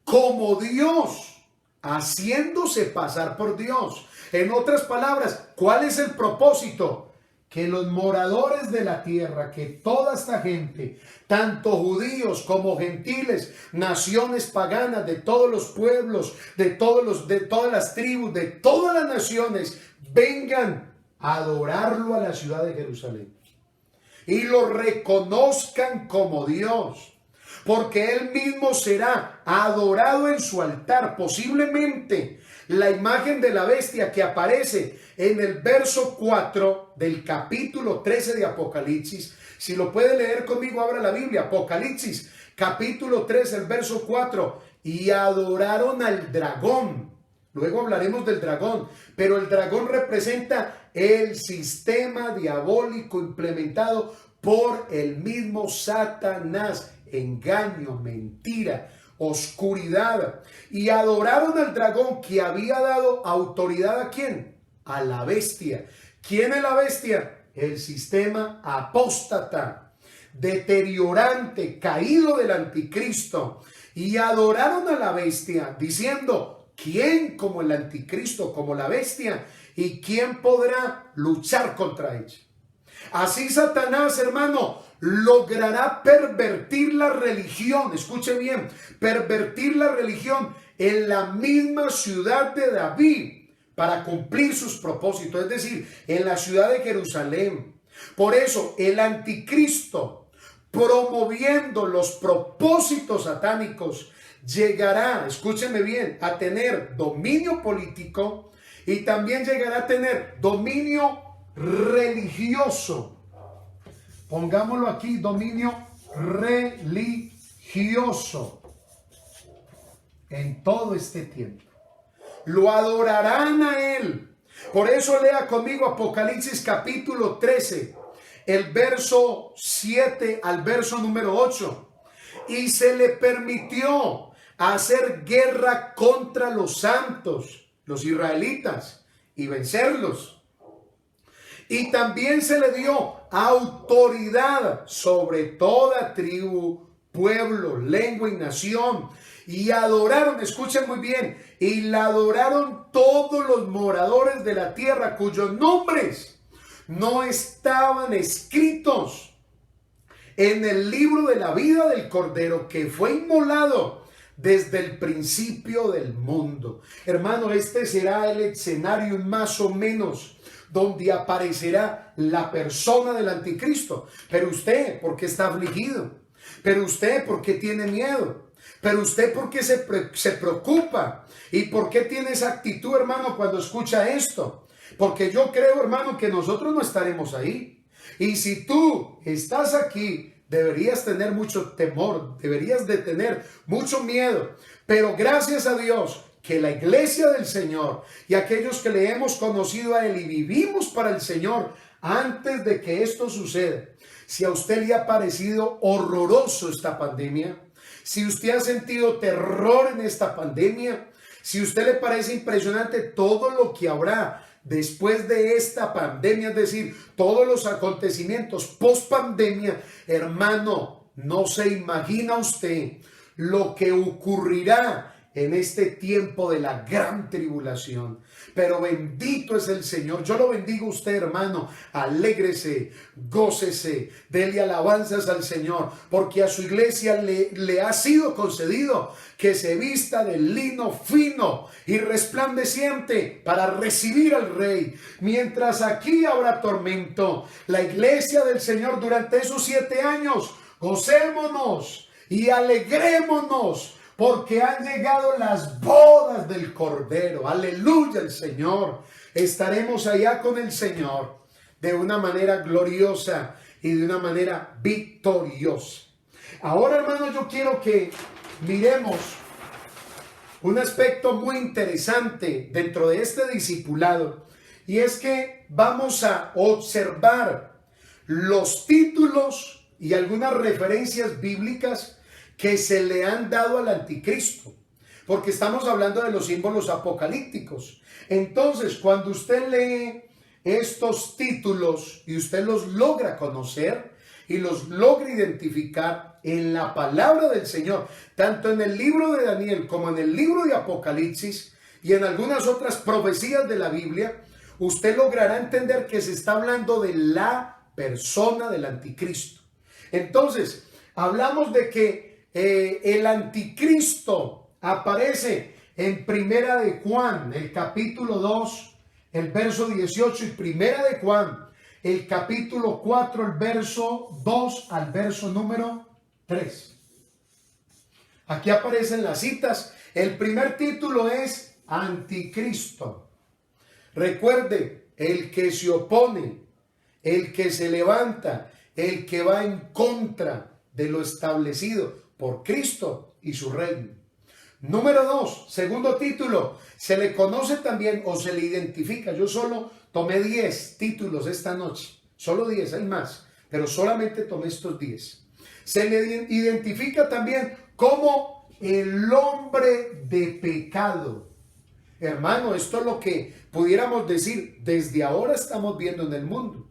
como Dios, haciéndose pasar por Dios. En otras palabras, ¿cuál es el propósito? Que los moradores de la tierra, que toda esta gente, tanto judíos como gentiles, naciones paganas de todos los pueblos, de todas las tribus, de todas las naciones, vengan a adorarlo a la ciudad de Jerusalén y lo reconozcan como Dios, porque Él mismo será adorado en su altar. Posiblemente la imagen de la bestia que aparece en el verso 4 del capítulo 13 de Apocalipsis. Si lo puede leer conmigo, abra la Biblia, Apocalipsis, capítulo 13, el verso 4. Y adoraron al dragón. Luego hablaremos del dragón, pero el dragón representa el sistema diabólico implementado por el mismo Satanás. Engaño, mentira, oscuridad. Y adoraron al dragón, que había dado autoridad ¿a quién? A la bestia. ¿Quién es la bestia? El sistema apóstata, deteriorante, caído del anticristo. Y adoraron a la bestia, diciendo: ¿quién como el anticristo, como la bestia? ¿Y quién podrá luchar contra ella? Así Satanás, hermano, logrará pervertir la religión. Escuche bien, pervertir la religión en la misma ciudad de David para cumplir sus propósitos, es decir, en la ciudad de Jerusalén. Por eso el anticristo, promoviendo los propósitos satánicos, llegará, escúcheme bien, a tener dominio político y también llegará a tener dominio religioso. Pongámoslo aquí, dominio religioso en todo este tiempo. Lo adorarán a Él. Por eso lea conmigo Apocalipsis capítulo 13, el verso 7 al verso número 8. Y se le permitió hacer guerra contra los santos, los israelitas, y vencerlos. Y también se le dio autoridad sobre toda tribu, pueblo, lengua y nación. Y adoraron, escuchen muy bien, y la adoraron todos los moradores de la tierra cuyos nombres no estaban escritos en el libro de la vida del Cordero que fue inmolado desde el principio del mundo. Hermano, este será el escenario más o menos donde aparecerá la persona del anticristo. Pero usted, ¿por qué está afligido? Pero usted, ¿por qué tiene miedo? Pero usted, ¿por qué se preocupa? ¿Y por qué tiene esa actitud, hermano, cuando escucha esto? Porque yo creo, hermano, que nosotros no estaremos ahí. Y si tú estás aquí, deberías tener mucho temor, deberías de tener mucho miedo. Pero gracias a Dios que la iglesia del Señor y aquellos que le hemos conocido a Él y vivimos para el Señor antes de que esto suceda. Si a usted le ha parecido horroroso esta pandemia, si usted ha sentido terror en esta pandemia, si a usted le parece impresionante todo lo que habrá después de esta pandemia, es decir, todos los acontecimientos post pandemia, hermano, no se imagina usted lo que ocurrirá en este tiempo de la gran tribulación. Pero bendito es el Señor. Yo lo bendigo a usted, hermano. Alégrese, gócese, dele alabanzas al Señor, porque a su iglesia le ha sido concedido que se vista de lino fino y resplandeciente para recibir al Rey. Mientras aquí habrá tormento, la iglesia del Señor durante esos 7 años, gocémonos y alegrémonos, porque han llegado las bodas del Cordero. Aleluya el Señor. Estaremos allá con el Señor de una manera gloriosa y de una manera victoriosa. Ahora, hermanos, yo quiero que miremos un aspecto muy interesante dentro de este discipulado, y es que vamos a observar los títulos y algunas referencias bíblicas que se le han dado al anticristo, porque estamos hablando de los símbolos apocalípticos. Entonces, cuando usted lee estos títulos y usted los logra conocer y los logra identificar en la palabra del Señor, tanto en el libro de Daniel como en el libro de Apocalipsis y en algunas otras profecías de la Biblia, usted logrará entender que se está hablando de la persona del anticristo. Entonces, hablamos de que el anticristo aparece en Primera de Juan, el capítulo 2, el verso 18, y Primera de Juan, el capítulo 4, el verso 2 al verso número 3. Aquí aparecen las citas. El primer título es Anticristo. Recuerde, el que se opone, el que se levanta, el que va en contra de lo establecido por Cristo y su reino. Número 2, segundo título, se le conoce también o se le identifica. Yo solo tomé 10 títulos esta noche, solo 10, hay más, pero solamente tomé estos 10. Se le identifica también como el hombre de pecado. Hermano, esto es lo que pudiéramos decir, desde ahora estamos viendo en el mundo.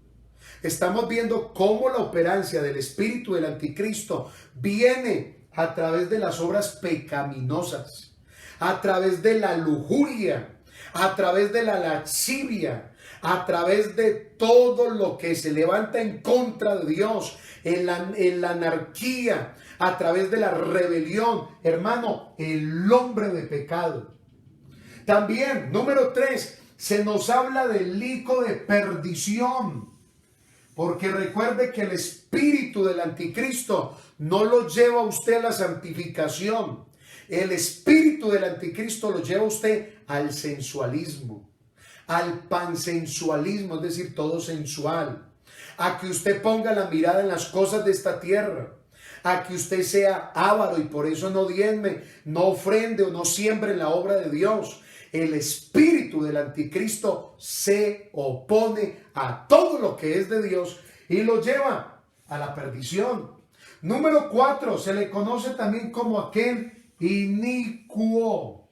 Estamos viendo cómo la operancia del espíritu del anticristo viene a través de las obras pecaminosas, a través de la lujuria, a través de la lascivia, a través de todo lo que se levanta en contra de Dios, en la anarquía, a través de la rebelión. Hermano, el hombre de pecado. También, número 3, se nos habla del hijo de perdición. Porque recuerde que el espíritu del anticristo no lo lleva a usted a la santificación. El espíritu del anticristo lo lleva a usted al sensualismo, al pansensualismo, es decir, todo sensual. A que usted ponga la mirada en las cosas de esta tierra. A que usted sea avaro y por eso no diezme, no ofrende o no siembre en la obra de Dios. El espíritu del anticristo se opone a todo lo que es de Dios y lo lleva a la perdición. Número 4, se le conoce también como aquel inicuo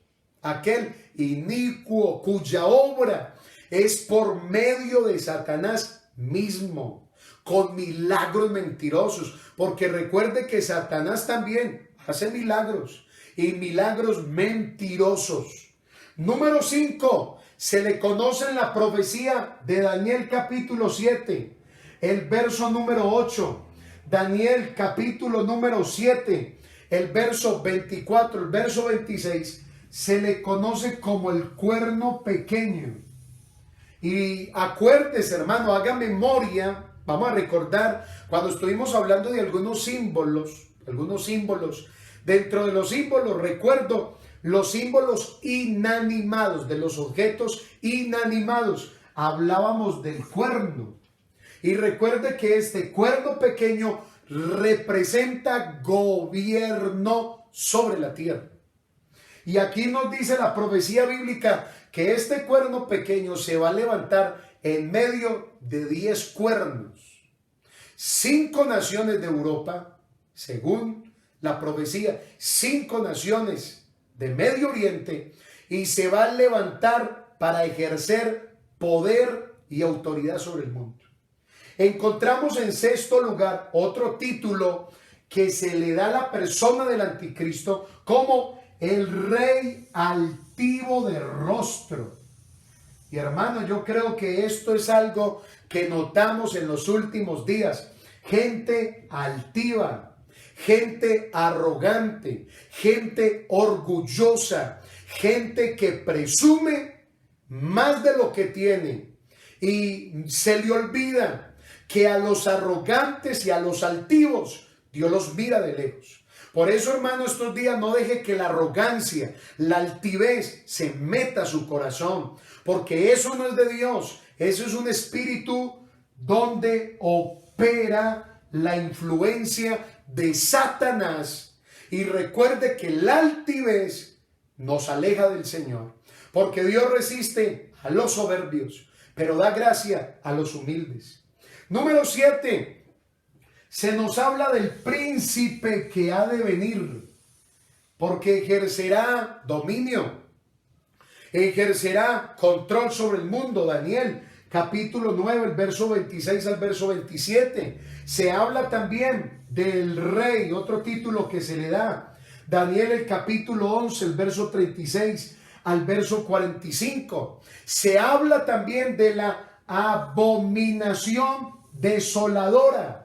cuya obra es por medio de Satanás mismo, con milagros mentirosos, porque recuerde que Satanás también hace milagros y milagros mentirosos. Número 5, se le conoce en la profecía de Daniel capítulo 7, el verso número 8. Daniel capítulo número 7, el verso 24, el verso 26, se le conoce como el cuerno pequeño. Y acuérdese, hermano, haga memoria, vamos a recordar cuando estuvimos hablando de algunos símbolos. Dentro de los símbolos recuerdo los símbolos inanimados, de los objetos inanimados. Hablábamos del cuerno. Y recuerde que este cuerno pequeño representa gobierno sobre la tierra. Y aquí nos dice la profecía bíblica que este cuerno pequeño se va a levantar en medio de 10 cuernos. 5 naciones de Europa, según la profecía, 5 naciones de Medio Oriente, y se va a levantar para ejercer poder y autoridad sobre el mundo. Encontramos en sexto lugar otro título que se le da a la persona del anticristo como el rey altivo de rostro. Y hermano, yo creo que esto es algo que notamos en los últimos días. Gente altiva, gente arrogante, gente orgullosa, gente que presume más de lo que tiene y se le olvida que a los arrogantes y a los altivos Dios los mira de lejos. Por eso, hermano, estos días no deje que la arrogancia, la altivez se meta a su corazón, porque eso no es de Dios. Eso es un espíritu donde opera la influencia de Satanás. Y recuerde que la altivez nos aleja del Señor, porque Dios resiste a los soberbios, pero da gracia a los humildes. Número 7, se nos habla del príncipe que ha de venir, porque ejercerá dominio, ejercerá control sobre el mundo. Daniel capítulo 9, el verso 26 al verso 27. Se habla también del rey, otro título que se le da. Daniel el capítulo 11, el verso 36 al verso 45. Se habla también de la abominación desoladora,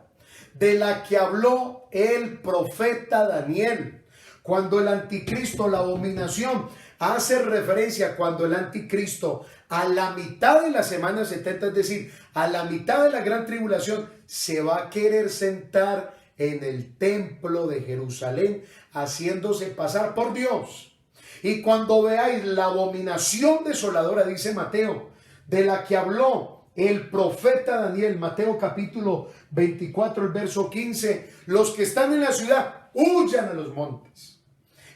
de la que habló el profeta Daniel. Cuando el anticristo, la abominación, hace referencia cuando el anticristo a la mitad de la semana 70, es decir, a la mitad de la gran tribulación, se va a querer sentar en el templo de Jerusalén, haciéndose pasar por Dios. Y cuando veáis la abominación desoladora, dice Mateo, de la que habló el profeta Daniel, Mateo capítulo 24, el verso 15, los que están en la ciudad huyan a los montes.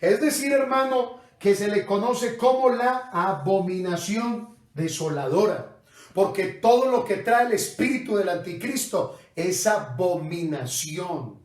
Es decir, hermano, que se le conoce como la abominación desoladora, porque todo lo que trae el espíritu del anticristo es abominación.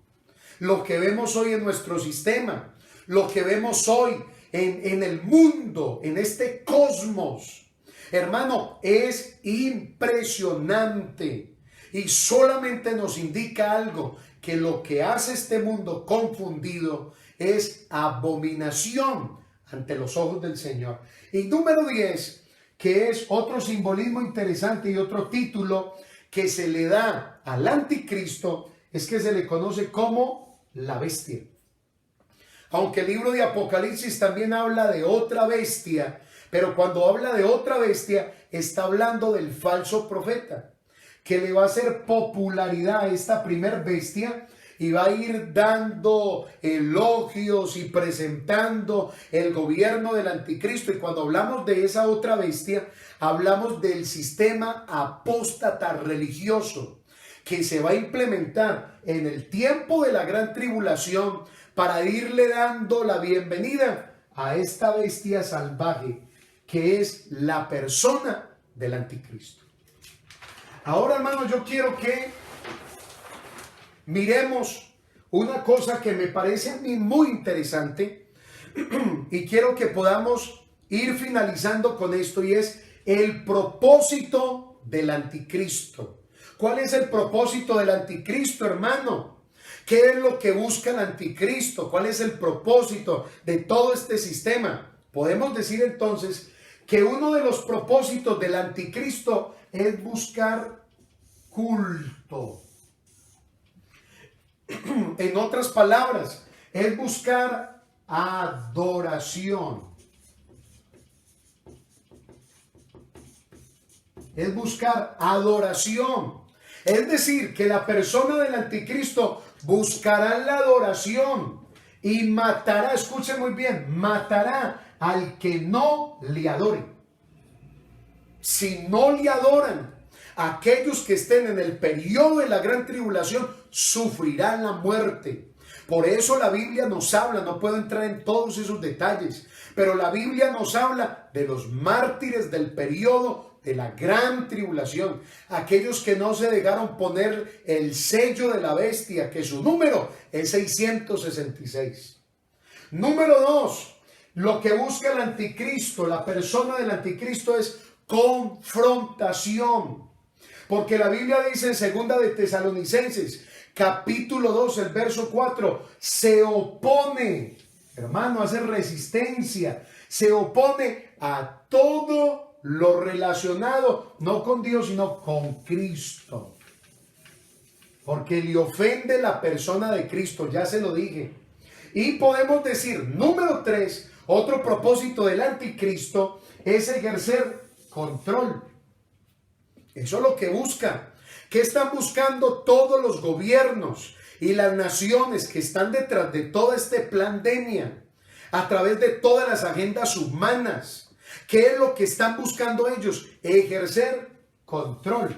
Lo que vemos hoy en nuestro sistema, lo que vemos hoy en el mundo, en este cosmos, hermano, es impresionante y solamente nos indica algo, que lo que hace este mundo confundido es abominación ante los ojos del Señor. Y número 10, que es otro simbolismo interesante y otro título que se le da al anticristo, es que se le conoce como la bestia. Aunque el libro de Apocalipsis también habla de otra bestia, pero cuando habla de otra bestia, está hablando del falso profeta, que le va a hacer popularidad a esta primer bestia y va a ir dando elogios y presentando el gobierno del anticristo. Y cuando hablamos de esa otra bestia, hablamos del sistema apóstata religioso que se va a implementar en el tiempo de la gran tribulación para irle dando la bienvenida a esta bestia salvaje que es la persona del anticristo. Ahora, hermanos, yo quiero que miremos una cosa que me parece a mí muy interesante y quiero que podamos ir finalizando con esto, y es el propósito del anticristo. ¿Cuál es el propósito del anticristo, hermano? ¿Qué es lo que busca el anticristo? ¿Cuál es el propósito de todo este sistema? Podemos decir entonces que uno de los propósitos del anticristo es buscar culto. En otras palabras, es buscar adoración. Es buscar adoración. Es decir, que la persona del anticristo buscará la adoración y matará, escuchen muy bien, matará al que no le adore. Si no le adoran, aquellos que estén en el periodo de la gran tribulación sufrirán la muerte. Por eso la Biblia nos habla, no puedo entrar en todos esos detalles, pero la Biblia nos habla de los mártires del periodo de la gran tribulación, aquellos que no se dejaron poner el sello de la bestia, que su número es 666. Número 2, lo que busca el anticristo, la persona del anticristo, es confrontación. Porque la Biblia dice en 2 de Tesalonicenses, capítulo 2, el verso 4, se opone, hermano, hace resistencia, se opone a todo lo relacionado, no con Dios, sino con Cristo. Porque le ofende la persona de Cristo, ya se lo dije. Y podemos decir, número 3, otro propósito del anticristo es ejercer control. Eso es lo que busca. ¿Qué están buscando todos los gobiernos y las naciones que están detrás de todo este pandemia? A través de todas las agendas humanas. ¿Qué es lo que están buscando ellos? Ejercer control.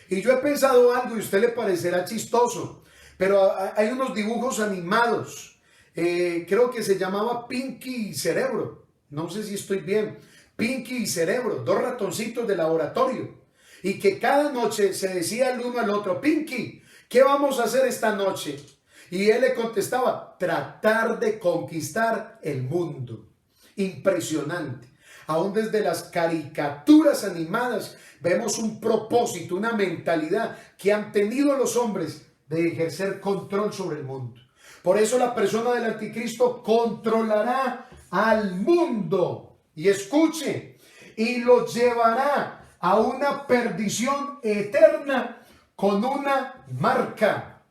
Y yo he pensado algo y a usted le parecerá chistoso, pero hay unos dibujos animados. Creo que se llamaba Pinky y Cerebro. No sé si estoy bien. Pinky y Cerebro, dos ratoncitos de laboratorio. Y que cada noche se decía el uno al otro, Pinky, ¿qué vamos a hacer esta noche? Y él le contestaba, tratar de conquistar el mundo. Impresionante. Aún desde las caricaturas animadas vemos un propósito, una mentalidad que han tenido los hombres de ejercer control sobre el mundo. Por eso la persona del anticristo controlará al mundo. Y escuche, y lo llevará a una perdición eterna con una marca,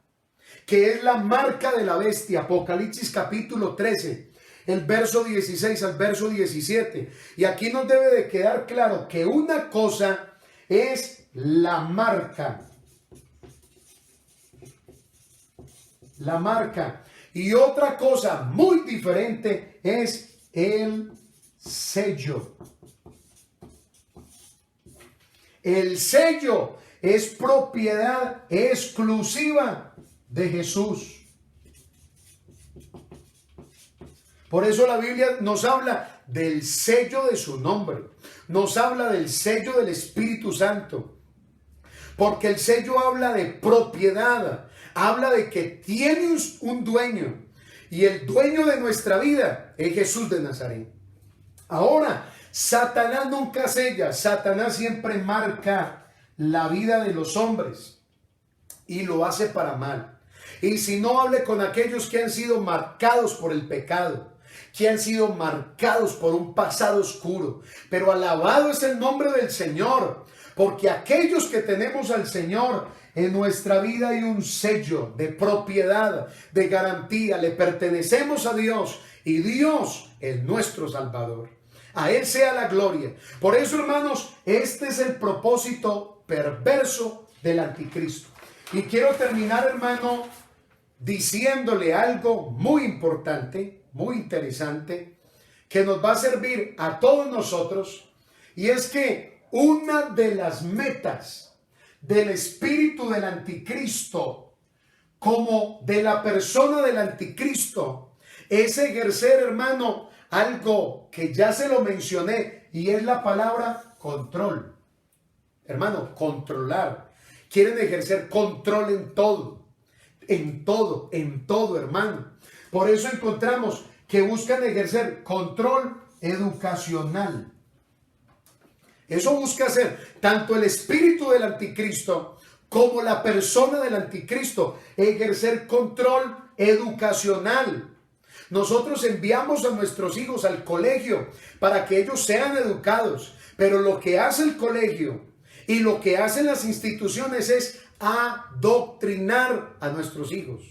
que es la marca de la bestia. Apocalipsis capítulo 13, el verso 16 al verso 17. Y aquí nos debe de quedar claro que una cosa es la marca. La marca. Y otra cosa muy diferente es el sello. El sello es propiedad exclusiva de Jesús. Por eso la Biblia nos habla del sello de su nombre. Nos habla del sello del Espíritu Santo. Porque el sello habla de propiedad. Habla de que tiene un dueño. Y el dueño de nuestra vida es Jesús de Nazaret. Ahora, Satanás nunca sella. Satanás siempre marca la vida de los hombres. Y lo hace para mal. Y si no, hable con aquellos que han sido marcados por el pecado, que han sido marcados por un pasado oscuro. Pero alabado es el nombre del Señor, porque aquellos que tenemos al Señor, en nuestra vida hay un sello de propiedad, de garantía. Le pertenecemos a Dios y Dios es nuestro Salvador. A Él sea la gloria. Por eso, hermanos, este es el propósito perverso del anticristo. Y quiero terminar, hermano, diciéndole algo muy importante, muy interesante, que nos va a servir a todos nosotros. Y es que una de las metas del espíritu del anticristo, como de la persona del anticristo, es ejercer, hermano, algo que ya se lo mencioné, y es la palabra control. Hermano, controlar. Quieren ejercer control en todo, hermano. Por eso encontramos que buscan ejercer control educacional. Eso busca hacer tanto el espíritu del anticristo como la persona del anticristo, ejercer control educacional. Nosotros enviamos a nuestros hijos al colegio para que ellos sean educados, pero lo que hace el colegio y lo que hacen las instituciones es adoctrinar a nuestros hijos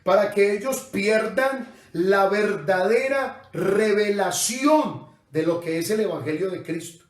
para que ellos pierdan la verdadera revelación de lo que es el Evangelio de Cristo.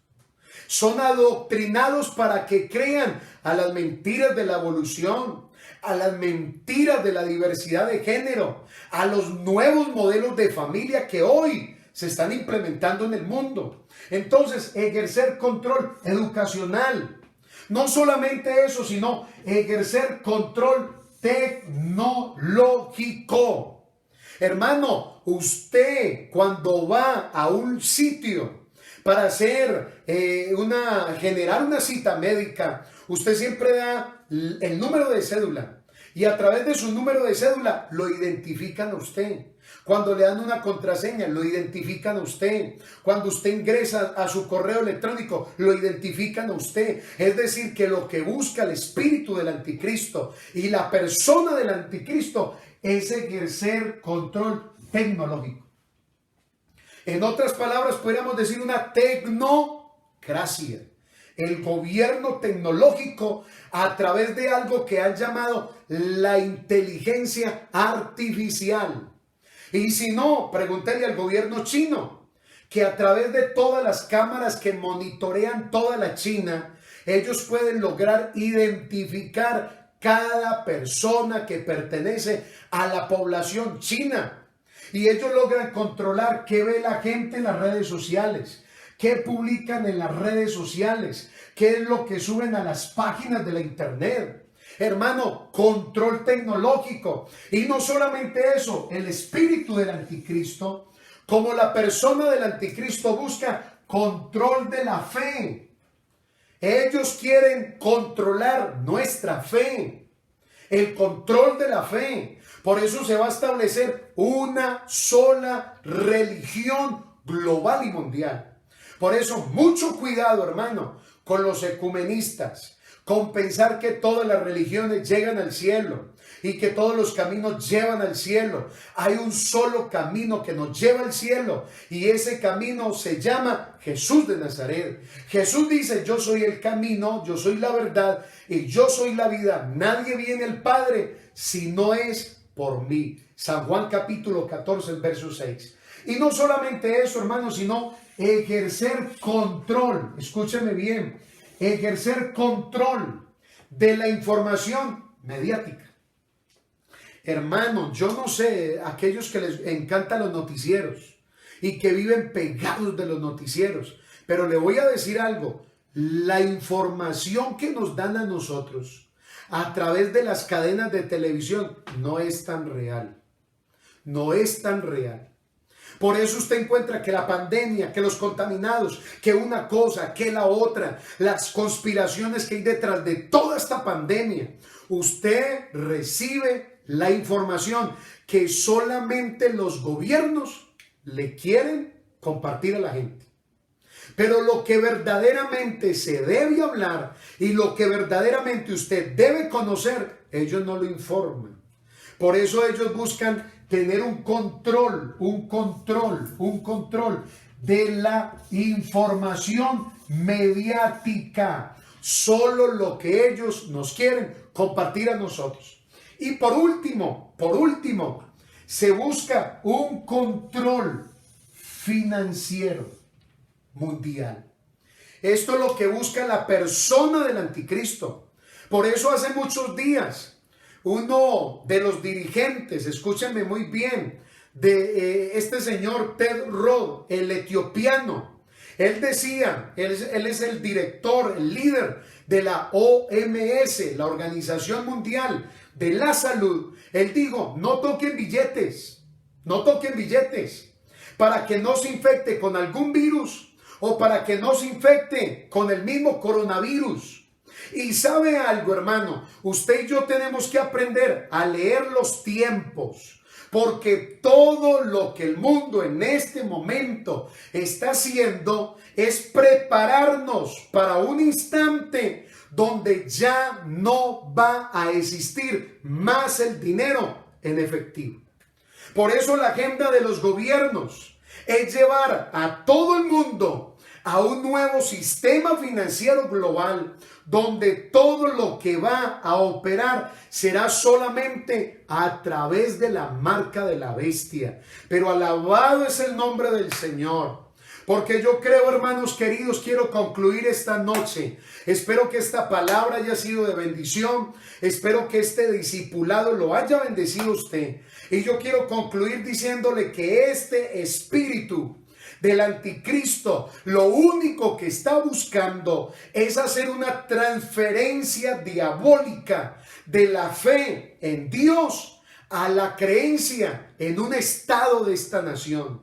Son adoctrinados para que crean a las mentiras de la evolución, a las mentiras de la diversidad de género, a los nuevos modelos de familia que hoy se están implementando en el mundo. Entonces, ejercer control educacional. No solamente eso, sino ejercer control tecnológico. Hermano, usted cuando va a un sitio para generar una cita médica, usted siempre da el número de cédula. Y a través de su número de cédula lo identifican a usted. Cuando le dan una contraseña, lo identifican a usted. Cuando usted ingresa a su correo electrónico, lo identifican a usted. Es decir, que lo que busca el espíritu del anticristo y la persona del anticristo es ejercer control tecnológico. En otras palabras, podríamos decir una tecnocracia. El gobierno tecnológico a través de algo que han llamado la inteligencia artificial. Y si no, pregúntale al gobierno chino, que a través de todas las cámaras que monitorean toda la China, ellos pueden lograr identificar cada persona que pertenece a la población china. Y ellos logran controlar qué ve la gente en las redes sociales, qué publican en las redes sociales, qué es lo que suben a las páginas de la internet. Hermano, control tecnológico. Y no solamente eso, el espíritu del anticristo, como la persona del anticristo, busca control de la fe. Ellos quieren controlar nuestra fe, el control de la fe. Por eso se va a establecer una sola religión global y mundial. Por eso, mucho cuidado, hermano, con los ecumenistas, con pensar que todas las religiones llegan al cielo y que todos los caminos llevan al cielo. Hay un solo camino que nos lleva al cielo y ese camino se llama Jesús de Nazaret. Jesús dice: yo soy el camino, yo soy la verdad y yo soy la vida. Nadie viene al Padre si no es por mí. San Juan capítulo 14, verso 6. Y no solamente eso, hermano, sino ejercer control. Escúcheme bien. Ejercer control de la información mediática. Hermano, yo no sé, aquellos que les encantan los noticieros y que viven pegados de los noticieros, pero le voy a decir algo: la información que nos dan a nosotros a través de las cadenas de televisión no es tan real. No es tan real. Por eso usted encuentra que la pandemia, que los contaminados, que una cosa, que la otra, las conspiraciones que hay detrás de toda esta pandemia, usted recibe la información que solamente los gobiernos le quieren compartir a la gente. Pero lo que verdaderamente se debe hablar y lo que verdaderamente usted debe conocer, ellos no lo informan. Por eso ellos buscan tener un control de la información mediática. Solo lo que ellos nos quieren compartir a nosotros. Y por último, se busca un control financiero mundial. Esto es lo que busca la persona del anticristo. Por eso hace muchos días, uno de los dirigentes, escúchenme muy bien, de este señor Ted Roth, el etiopiano, él decía, él es el director, el líder de la OMS, la Organización Mundial de la Salud. Él dijo: no toquen billetes, para que no se infecte con algún virus o para que no se infecte con el mismo coronavirus. Y sabe algo, hermano, usted y yo tenemos que aprender a leer los tiempos, porque todo lo que el mundo en este momento está haciendo es prepararnos para un instante donde ya no va a existir más el dinero en efectivo. Por eso la agenda de los gobiernos es llevar a todo el mundo a un nuevo sistema financiero global, donde todo lo que va a operar será solamente a través de la marca de la bestia. Pero alabado es el nombre del Señor. Porque yo creo, hermanos queridos, quiero concluir esta noche. Espero que esta palabra haya sido de bendición. Espero que este discipulado lo haya bendecido usted. Y yo quiero concluir diciéndole que este espíritu del anticristo lo único que está buscando es hacer una transferencia diabólica de la fe en Dios a la creencia en un estado de esta nación,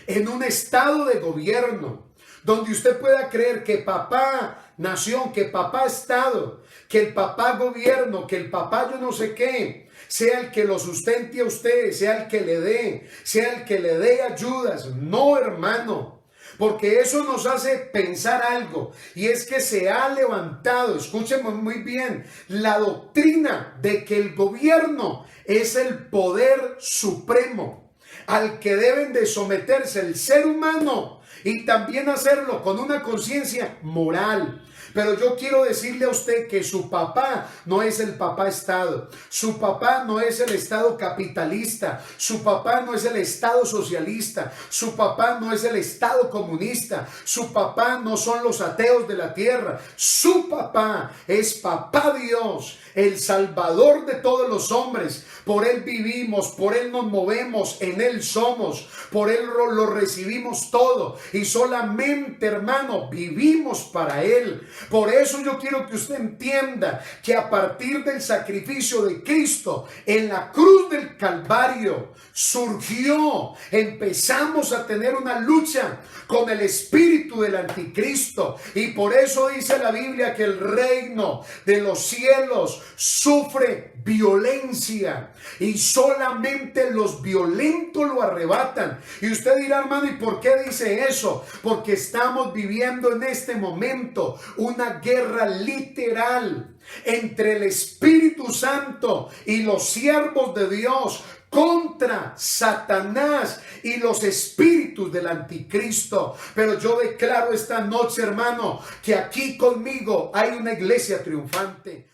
en un estado de gobierno, donde usted pueda creer que papá nación, que papá Estado, que el papá gobierno, que el papá yo no sé qué, sea el que lo sustente a usted, sea el que le dé, sea el que le dé ayudas. No, hermano, porque eso nos hace pensar algo, y es que se ha levantado, escúcheme muy bien, la doctrina de que el gobierno es el poder supremo al que deben de someterse el ser humano, y también hacerlo con una conciencia moral. Pero yo quiero decirle a usted que su papá no es el papá Estado, su papá no es el Estado capitalista, su papá no es el Estado socialista, su papá no es el Estado comunista, su papá no son los ateos de la tierra, su papá es papá Dios, el Salvador de todos los hombres. Por Él vivimos, por Él nos movemos, en Él somos, por Él lo recibimos todo, y solamente, hermano, vivimos para Él. Por eso yo quiero que usted entienda que a partir del sacrificio de Cristo en la cruz del Calvario empezamos a tener una lucha con el espíritu del anticristo, y por eso dice la Biblia que el reino de los cielos sufre violencia, y solamente los violentos lo arrebatan. Y usted dirá, hermano, ¿y por qué dice eso? Porque estamos viviendo en este momento una guerra literal entre el Espíritu Santo y los siervos de Dios contra Satanás y los espíritus del anticristo. Pero yo declaro esta noche, hermano, que aquí conmigo hay una iglesia triunfante.